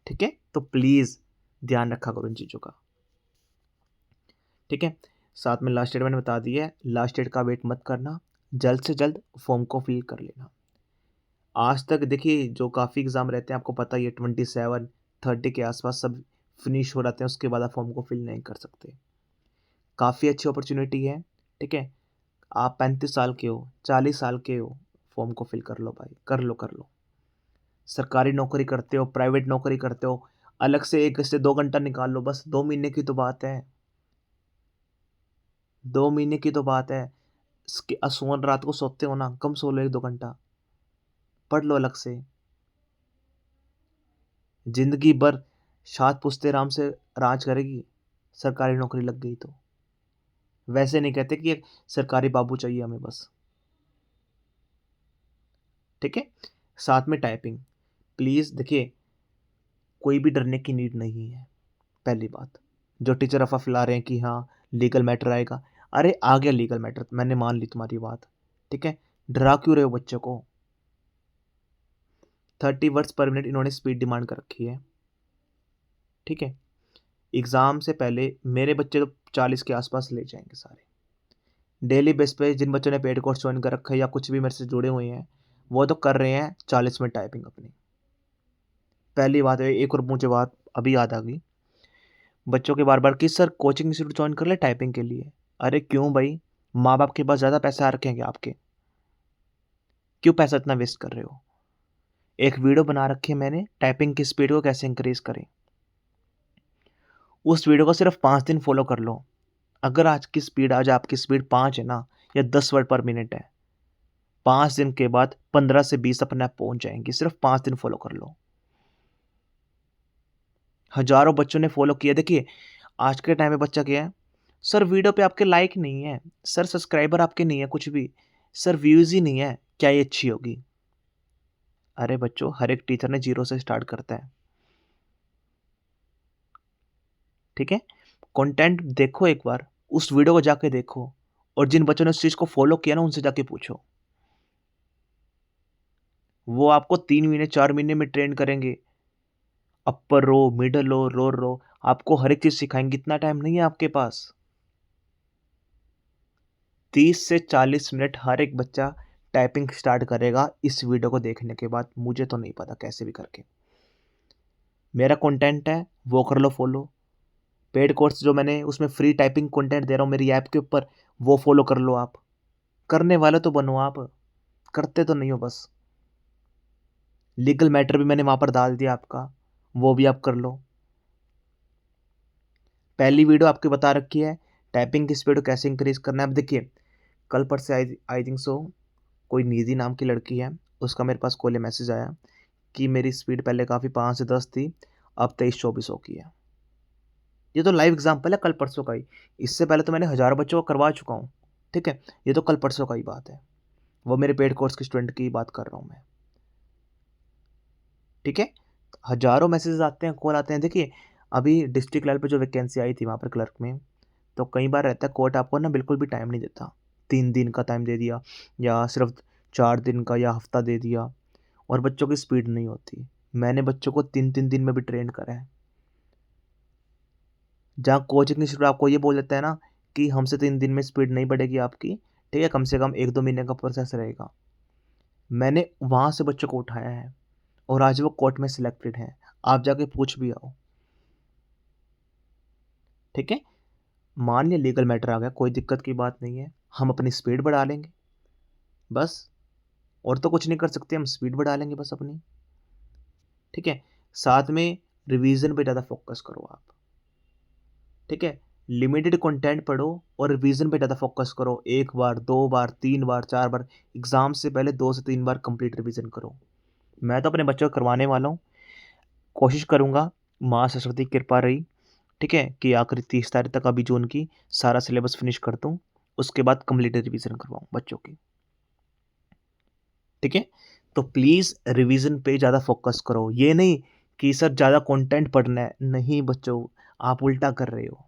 ठीक है। तो प्लीज़ ध्यान रखा करो इन चीज़ों का, ठीक है। साथ में लास्ट डेट मैंने बता दी है, लास्ट डेट का वेट मत करना, जल्द से जल्द फॉर्म को फिल कर लेना। आज तक देखिए जो काफ़ी एग्ज़ाम रहते हैं, आपको पता ही है, 27-30 के आसपास सब फिनिश हो जाते हैं, उसके बाद आप फॉर्म को फिल नहीं कर सकते। काफ़ी अच्छी अपॉर्चुनिटी है, ठीक है। आप 35 साल के हो, 40 साल के हो, फॉर्म को फिल कर लो भाई, कर लो कर लो। सरकारी नौकरी करते हो, प्राइवेट नौकरी करते हो, अलग से 1 से 2 घंटा निकाल लो, बस 2 महीने की तो बात है, 2 महीने की तो बात है। सोन रात को सोते हो ना, कम सो लो 1-2 घंटा, पढ़ लो अलग से। ज़िंदगी भर शात पुश्ते राम से राज करेगी, सरकारी नौकरी लग गई तो। वैसे नहीं कहते कि एक सरकारी बाबू चाहिए हमें बस, ठीक है। साथ में टाइपिंग, प्लीज़ देखिए, कोई भी डरने की नीड नहीं है। पहली बात, जो टीचर अफ़वाह फैला रहे हैं कि हाँ, लीगल मैटर आएगा, अरे आ गया लीगल मैटर, मैंने मान ली तुम्हारी बात, ठीक है। डरा क्यों रहे हो बच्चों को? 30 वर्ड्स पर मिनट इन्होंने स्पीड डिमांड कर रखी है, ठीक है। एग्ज़ाम से पहले मेरे बच्चे तो 40 के आसपास ले जाएंगे सारे। डेली बेस पे जिन बच्चों ने पेड कोर्स ज्वाइन कर रखा है या कुछ भी मेरे से जुड़े हुए हैं, वो तो कर रहे हैं 40 मिनट टाइपिंग अपनी। पहली बात है, एक और मुझे बात अभी याद आ गई, बच्चों के बार बार कि सर कोचिंग इंस्टीट्यूट ज्वाइन कर ले टाइपिंग के लिए। अरे क्यों भाई, माँ बाप के पास ज़्यादा पैसे आ रखे हैं क्या आपके? क्यों पैसा इतना वेस्ट कर रहे हो? एक वीडियो बना रखी है मैंने, टाइपिंग की स्पीड को कैसे इंक्रीज करें। उस वीडियो को सिर्फ 5 दिन फॉलो कर लो। अगर आज आपकी स्पीड 5 है ना, या 10 वर्ड पर मिनट है, 5 दिन के बाद 15 से 20 अपने आप पहुंच जाएंगी, सिर्फ 5 दिन फॉलो कर लो। हजारों बच्चों ने फॉलो किया। देखिए आज के टाइम में बच्चा क्या है, सर वीडियो पे आपके लाइक नहीं है, सर सब्सक्राइबर आपके नहीं है, कुछ भी, सर व्यूज ही नहीं है, क्या ये अच्छी होगी? अरे बच्चों, हर एक टीचर ने जीरो से स्टार्ट करता है, ठीक है। कंटेंट देखो एक बार, उस वीडियो को जाके देखो, और जिन बच्चों ने उस चीज को फॉलो किया ना, उनसे जाके पूछो, वो आपको 3 महीने 4 महीने में ट्रेन करेंगे। अपर रो, मिडल रो, लोअर रो, आपको हर एक चीज सिखाएंगे। इतना टाइम नहीं है आपके पास। 30 से 40 मिनट हर एक बच्चा टाइपिंग स्टार्ट करेगा इस वीडियो को देखने के बाद, मुझे तो नहीं पता कैसे भी करके। मेरा कंटेंट है वो कर लो फॉलो, पेड कोर्स जो मैंने उसमें फ्री टाइपिंग कंटेंट दे रहा हूँ मेरी ऐप के ऊपर, वो फॉलो कर लो आप। करने वाले तो बनो आप, करते तो नहीं हो बस। लीगल मैटर भी मैंने वहाँ पर डाल दिया आपका, वो भी आप कर लो। पहली वीडियो आपकी बता रखी है टाइपिंग की स्पीड को कैसे इंक्रीज करना है। अब देखिए, कल पर से आई थिंक सो, कोई निधि नाम की लड़की है, उसका मेरे पास कॉल मैसेज आया कि मेरी स्पीड पहले काफ़ी 5 से 10 थी, अब 23-24 हो गई है। ये तो लाइव एग्जाम्पल है कल परसों का ही, इससे पहले तो मैंने हज़ारों बच्चों को करवा चुका हूँ, ठीक है। ये तो कल परसों का ही बात है, वो मेरे पेड कोर्स के स्टूडेंट की बात कर रहा हूँ मैं, ठीक है। हज़ारों मैसेजेस आते हैं, कॉल आते हैं। देखिए अभी डिस्ट्रिक्ट लेवल पे जो वैकेंसी आई थी वहाँ पर क्लर्क में, तो कई बार रहता है कोर्ट आपको ना बिल्कुल भी टाइम नहीं देता, 3 दिन का टाइम दे दिया, या सिर्फ 4 दिन का, या हफ्ता दे दिया, और बच्चों की स्पीड नहीं होती। मैंने बच्चों को 3-3 दिन में भी ट्रेन करा है। जहाँ कोचिंग इंस्टीट्यूट आपको ये बोल देता है ना कि हमसे 3 दिन में स्पीड नहीं बढ़ेगी आपकी, ठीक है, कम से कम 1-2 महीने का प्रोसेस रहेगा, मैंने वहाँ से बच्चों को उठाया है, और आज वो कोर्ट में सिलेक्टेड हैं। आप जाके पूछ भी आओ, ठीक है, मान लिया लीगल मैटर आ गया, कोई दिक्कत की बात नहीं है, हम अपनी स्पीड बढ़ा लेंगे बस, और तो कुछ नहीं कर सकते, हम स्पीड बढ़ा लेंगे बस अपनी। ठीक है, साथ में रिवीजन पे ज़्यादा फोकस करो आप। ठीक है, लिमिटेड कंटेंट पढ़ो और रिवीजन पे ज़्यादा फोकस करो। 1 बार, 2 बार, 3 बार, 4 बार, एग्ज़ाम से पहले 2 से 3 बार कंप्लीट रिवीजन करो। मैं तो अपने बच्चों को करवाने वाला हूँ, कोशिश करूँगा, माँ सरस्वती की कृपा रही, ठीक है, कि आखिरी 30 तारीख तक अभी जून की सारा सिलेबस फिनिश कर दूँ, उसके बाद कंप्लीट रिवीजन करवाऊँ बच्चों की। ठीक है, तो प्लीज़ रिवीजन पे ज़्यादा फोकस करो। ये नहीं कि सर ज़्यादा कंटेंट पढ़ना है, नहीं बच्चों, आप उल्टा कर रहे हो।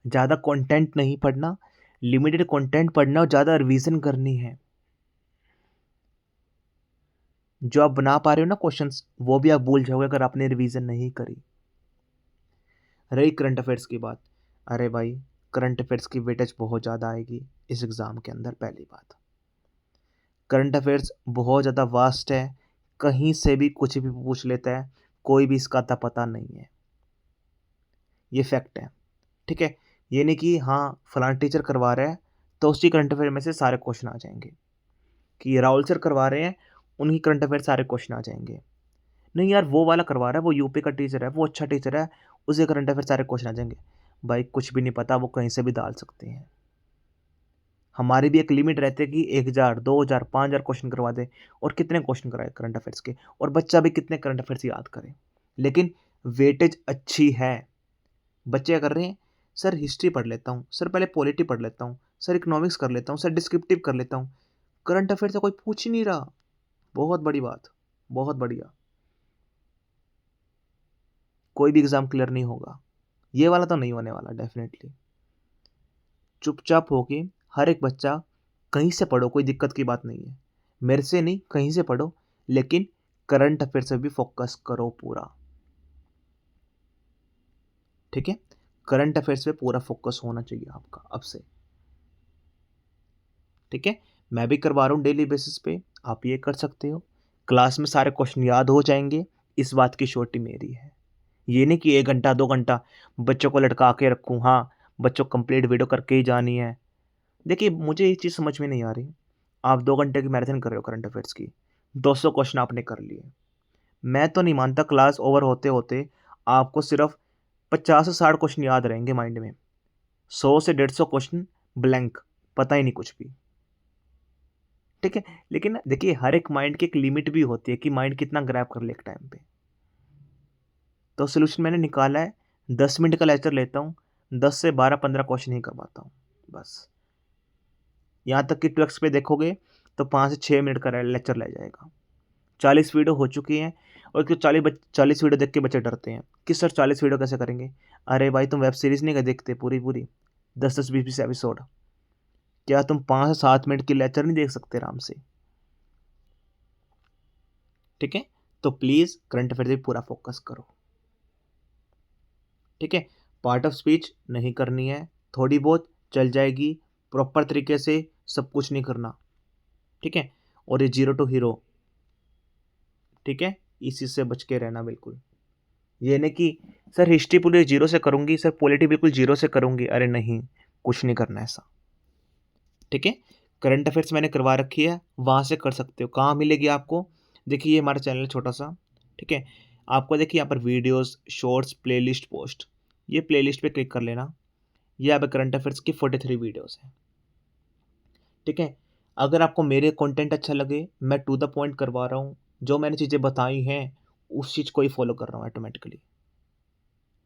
ज़्यादा कंटेंट नहीं पढ़ना, लिमिटेड कंटेंट पढ़ना और ज़्यादा रिवीजन करनी है। जो आप बना पा रहे हो ना क्वेश्चंस, वो भी आप भूल जाओगे अगर आपने रिवीजन नहीं करी। रही करंट अफेयर्स की बात, अरे भाई करंट अफेयर्स की वेटेज बहुत ज़्यादा आएगी इस एग्ज़ाम के अंदर। पहली बात, करंट अफेयर्स बहुत ज़्यादा वास्ट है, कहीं से भी कुछ भी पूछ लेता है, कोई भी इसका अता पता नहीं है, ये फैक्ट है। ठीक है, ये नहीं कि हाँ फलाना टीचर करवा रहा है तो उसी करंट अफेयर में से सारे क्वेश्चन आ जाएंगे, कि राहुल सर करवा रहे हैं उनकी करंट अफेयर सारे क्वेश्चन आ जाएंगे। नहीं यार, वो वाला करवा रहा है, वो यूपी का टीचर है, वो अच्छा टीचर है, उसे करंट अफेयर सारे क्वेश्चन आ जाएंगे। भाई कुछ भी नहीं पता, वो कहीं से भी डाल सकते हैं। हमारी भी एक लिमिट रहती है कि 1000, 2000, 5000 क्वेश्चन करवा दे, और कितने क्वेश्चन कराए करंट अफेयर्स के, और बच्चा भी कितने करंट अफेयर्स याद करे। लेकिन वेटेज अच्छी है। बच्चे क्या कर रहे हैं, सर हिस्ट्री पढ़ लेता हूँ, सर पहले पॉलिटी पढ़ लेता हूँ, सर इकोनॉमिक्स कर लेता हूँ, सर डिस्क्रिप्टिव कर लेता हूँ, करंट अफेयर से कोई पूछ ही नहीं रहा। बहुत बड़ी बात, बहुत बढ़िया। कोई भी एग्जाम क्लियर नहीं होगा, ये वाला तो नहीं होने वाला डेफिनेटली। चुपचाप होके हर एक बच्चा कहीं से पढ़ो, कोई दिक्कत की बात नहीं है, मेरे से नहीं, कहीं से पढ़ो, लेकिन करंट अफेयर से भी फोकस करो पूरा। ठीक है, करंट अफेयर्स पे पूरा फोकस होना चाहिए आपका अब से। ठीक है, मैं भी करवा रहा हूँ डेली बेसिस पे, आप ये कर सकते हो। क्लास में सारे क्वेश्चन याद हो जाएंगे, इस बात की श्योरिटी मेरी है। ये नहीं कि 1 घंटा 2 घंटा बच्चों को लटका के रखूँ, हाँ बच्चों कंप्लीट वीडियो करके ही जानी है। देखिए मुझे ये चीज़ समझ में नहीं आ रही, आप 2 घंटे की मैराथन कर रहे हो करंट अफेयर्स की, 200 क्वेश्चन आपने कर लिए। मैं तो नहीं मानता क्लास ओवर होते होते आपको सिर्फ 50 से 60 क्वेश्चन याद रहेंगे माइंड में, 100 से 150 क्वेश्चन ब्लैंक, पता ही नहीं कुछ भी। ठीक है, लेकिन ना देखिए हर एक माइंड की एक लिमिट भी होती है कि माइंड कितना ग्रैब कर ले एक टाइम पे। तो सोल्यूशन मैंने निकाला है, 10 मिनट का लेक्चर लेता हूँ, 10 से 12-15 क्वेश्चन ही करवाता हूँ बस। यहाँ तक कि ट्वेक्स पे देखोगे तो 5 से 6 मिनट का लेक्चर ले जाएगा। 40 वीडियो हो चुकी हैं, और क्यों 40 वीडियो देख के बच्चे डरते हैं कि सर 40 वीडियो कैसे करेंगे। अरे भाई तुम वेब सीरीज़ नहीं देखते पूरी पूरी, 10-10, 20-20 एपिसोड, क्या तुम 5 से 7 मिनट की लेक्चर नहीं देख सकते आराम से। ठीक है, तो प्लीज़ करंट अफेयर पे पूरा फोकस करो। ठीक है, पार्ट ऑफ स्पीच नहीं करनी है, थोड़ी बहुत चल जाएगी, प्रॉपर तरीके से सब कुछ नहीं करना। ठीक है, और ये जीरो टू हीरो, ठीक है, इसी से बच के रहना बिल्कुल। ये नहीं कि सर हिस्ट्री पूरी जीरो से करूंगी, सर पॉलिटी बिल्कुल जीरो से करूंगी, अरे नहीं, कुछ नहीं करना ऐसा। ठीक है, करंट अफेयर्स मैंने करवा रखी है, वहाँ से कर सकते हो। कहाँ मिलेगी आपको, देखिए ये हमारा चैनल छोटा सा, ठीक है, आपको देखिए यहाँ पर वीडियोस, शॉर्ट्स, प्लेलिस्ट, पोस्ट, ये प्लेलिस्ट पे क्लिक कर लेना। ये यहाँ पे करंट अफेयर्स की 43 वीडियोस हैं। ठीक है, अगर आपको मेरे कंटेंट अच्छा लगे, मैं टू द पॉइंट करवा रहा हूँ, जो मैंने चीज़ें बताई हैं उस चीज़ को ही फॉलो कर रहा हूँ ऑटोमेटिकली।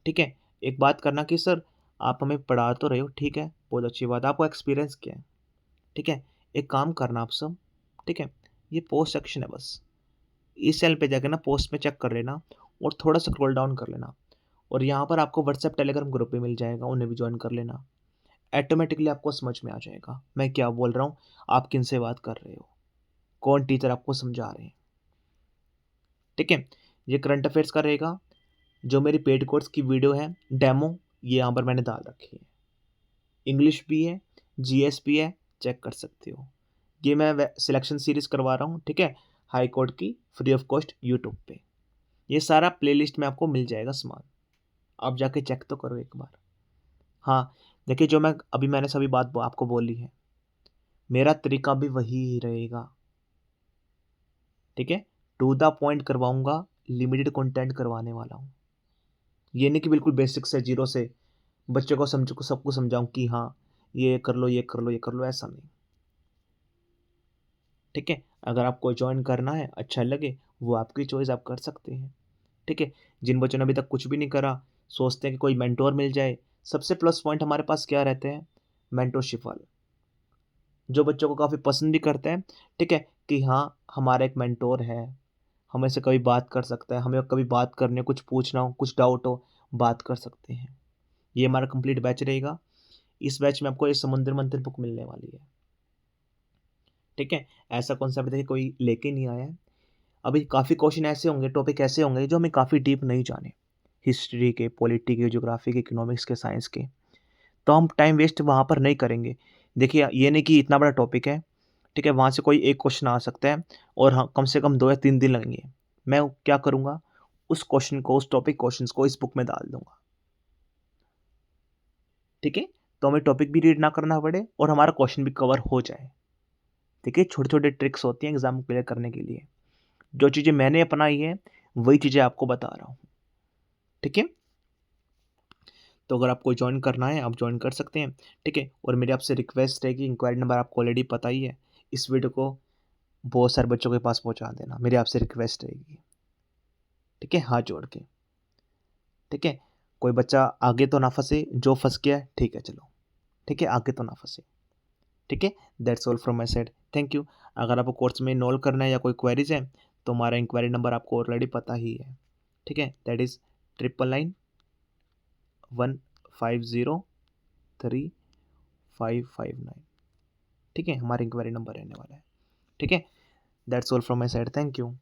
ठीक है, एक बात करना कि सर आप हमें पढ़ा तो रहे हो, ठीक है, बहुत अच्छी बात, आपको एक्सपीरियंस क्या है। ठीक है, एक काम करना आप सब, ठीक है, ये पोस्ट सेक्शन है बस, इस चैनल पे जाकर ना पोस्ट में चेक कर लेना, और थोड़ा सा स्क्रॉल डाउन कर लेना, और यहाँ पर आपको व्हाट्सएप टेलीग्राम ग्रुप भी मिल जाएगा, उन्हें भी ज्वाइन कर लेना। ऑटोमेटिकली आपको समझ में आ जाएगा मैं क्या बोल रहा हूँ, आप किन से बात कर रहे हो, कौन टीचर आपको समझा रहे हैं। ठीक है, ये करंट अफेयर्स का रहेगा। जो मेरी पेड कोर्स की वीडियो है डेमो, ये यहाँ पर मैंने डाल रखी है, इंग्लिश भी है, जीएस भी है, चेक कर सकते हो। ये मैं सिलेक्शन सीरीज करवा रहा हूँ, ठीक है, हाई कोर्ट की, फ्री ऑफ कॉस्ट यूट्यूब पे। ये सारा प्लेलिस्ट में आपको मिल जाएगा सामान, आप जाके चेक तो करो एक बार। हाँ, देखिए जो मैंने सभी बात आपको बोली है, मेरा तरीका भी वही ही रहेगा, ठीक है? टू द पॉइंट करवाऊँगा, लिमिटेड कंटेंट करवाने वाला हूँ। ये नहीं कि बिल्कुल बेसिक से, ज़ीरो से बच्चे को सब कुछ समझाऊँ कि हाँ, ये कर लो, ये कर लो, ये कर लो, ऐसा नहीं। ठीक है? अगर आपको जॉइन करना है, अच्छा लगे, वो आपकी चॉइस, आप कर सकते हैं। ठीक है? जिन बच्चों ने अभी तक कुछ भी नहीं करा, सोचते हैं कि कोई मेंटोर मिल जाए, सबसे प्लस पॉइंट हमारे पास क्या रहते हैं? मेंटरशिप वाले। जो बच्चों को काफ़ी पसंद भी करते हैं, ठीक है? कि हाँ, हमारा एक मेंटोर है, हम इससे कभी बात कर सकते हैं, हमें कभी बात करनी हो, कुछ पूछना हो, कुछ डाउट हो, बात कर सकते हैं। ये हमारा कंप्लीट बैच रहेगा। इस बैच में आपको ये समुद्र मंथन बुक मिलने वाली है। ठीक है? ऐसा कॉन्सेप्ट देखिए कोई लेके नहीं आया है। अभी काफ़ी क्वेश्चन ऐसे होंगे, टॉपिक ऐसे होंगे जो हमें काफ़ी डीप नहीं जाने। हिस्ट्री के, पॉलिटी के, ज्योग्राफी के, इकोनॉमिक्स के, साइंस के। तो हम टाइम वेस्ट वहाँ पर नहीं करेंगे। देखिए ये नहीं कि इतना बड़ा टॉपिक है, ठीक है? वहाँ से कोई एक क्वेश्चन आ सकता है और हाँ, कम से कम 2 या 3 दिन लगेंगे। मैं क्या करूँगा, उस क्वेश्चन को, उस टॉपिक क्वेश्चन्स को इस बुक में डाल दूँगा। ठीक है? तो हमें टॉपिक भी रीड ना करना पड़े और हमारा क्वेश्चन भी कवर हो जाए। देखिए छोटे-छोटे ट्रिक्स होती हैं एग्ज़ाम क्लियर करने के लिए। जो चीज़ें मैंने अपनाई हैं, वही चीज़ें आपको बता रहा हूँ। ठीक है? तो अगर आपको जॉइन करना है, आप जॉइन कर सकते हैं, ठीक है? और मेरी आपसे रिक्वेस्ट है कि इंक्वायरी नंबर आपको ऑलरेडी पता ही है। इस वीडियो को बहुत सारे बच्चों के पास पहुँचा देना, मेरी आपसे रिक्वेस्ट रहेगी, ठीक है? हाथ जोड़ के, ठीक है? कोई बच्चा आगे तो ना फँसे, जो फँस गया ठीक है चलो, ठीक है? आगे तो ना फँसे, ठीक है? That's all from my side, thank you. अगर आपको कोर्स में इनरोल करना है या कोई क्वेरीज़ है, तो हमारा इंक्वायरी नंबर आपको ऑलरेडी पता ही है, ठीक है? दैट इज़ 991503 559, ठीक है? हमारा इंक्वायरी नंबर रहने वाला है, ठीक है? That's all from my side, thank you.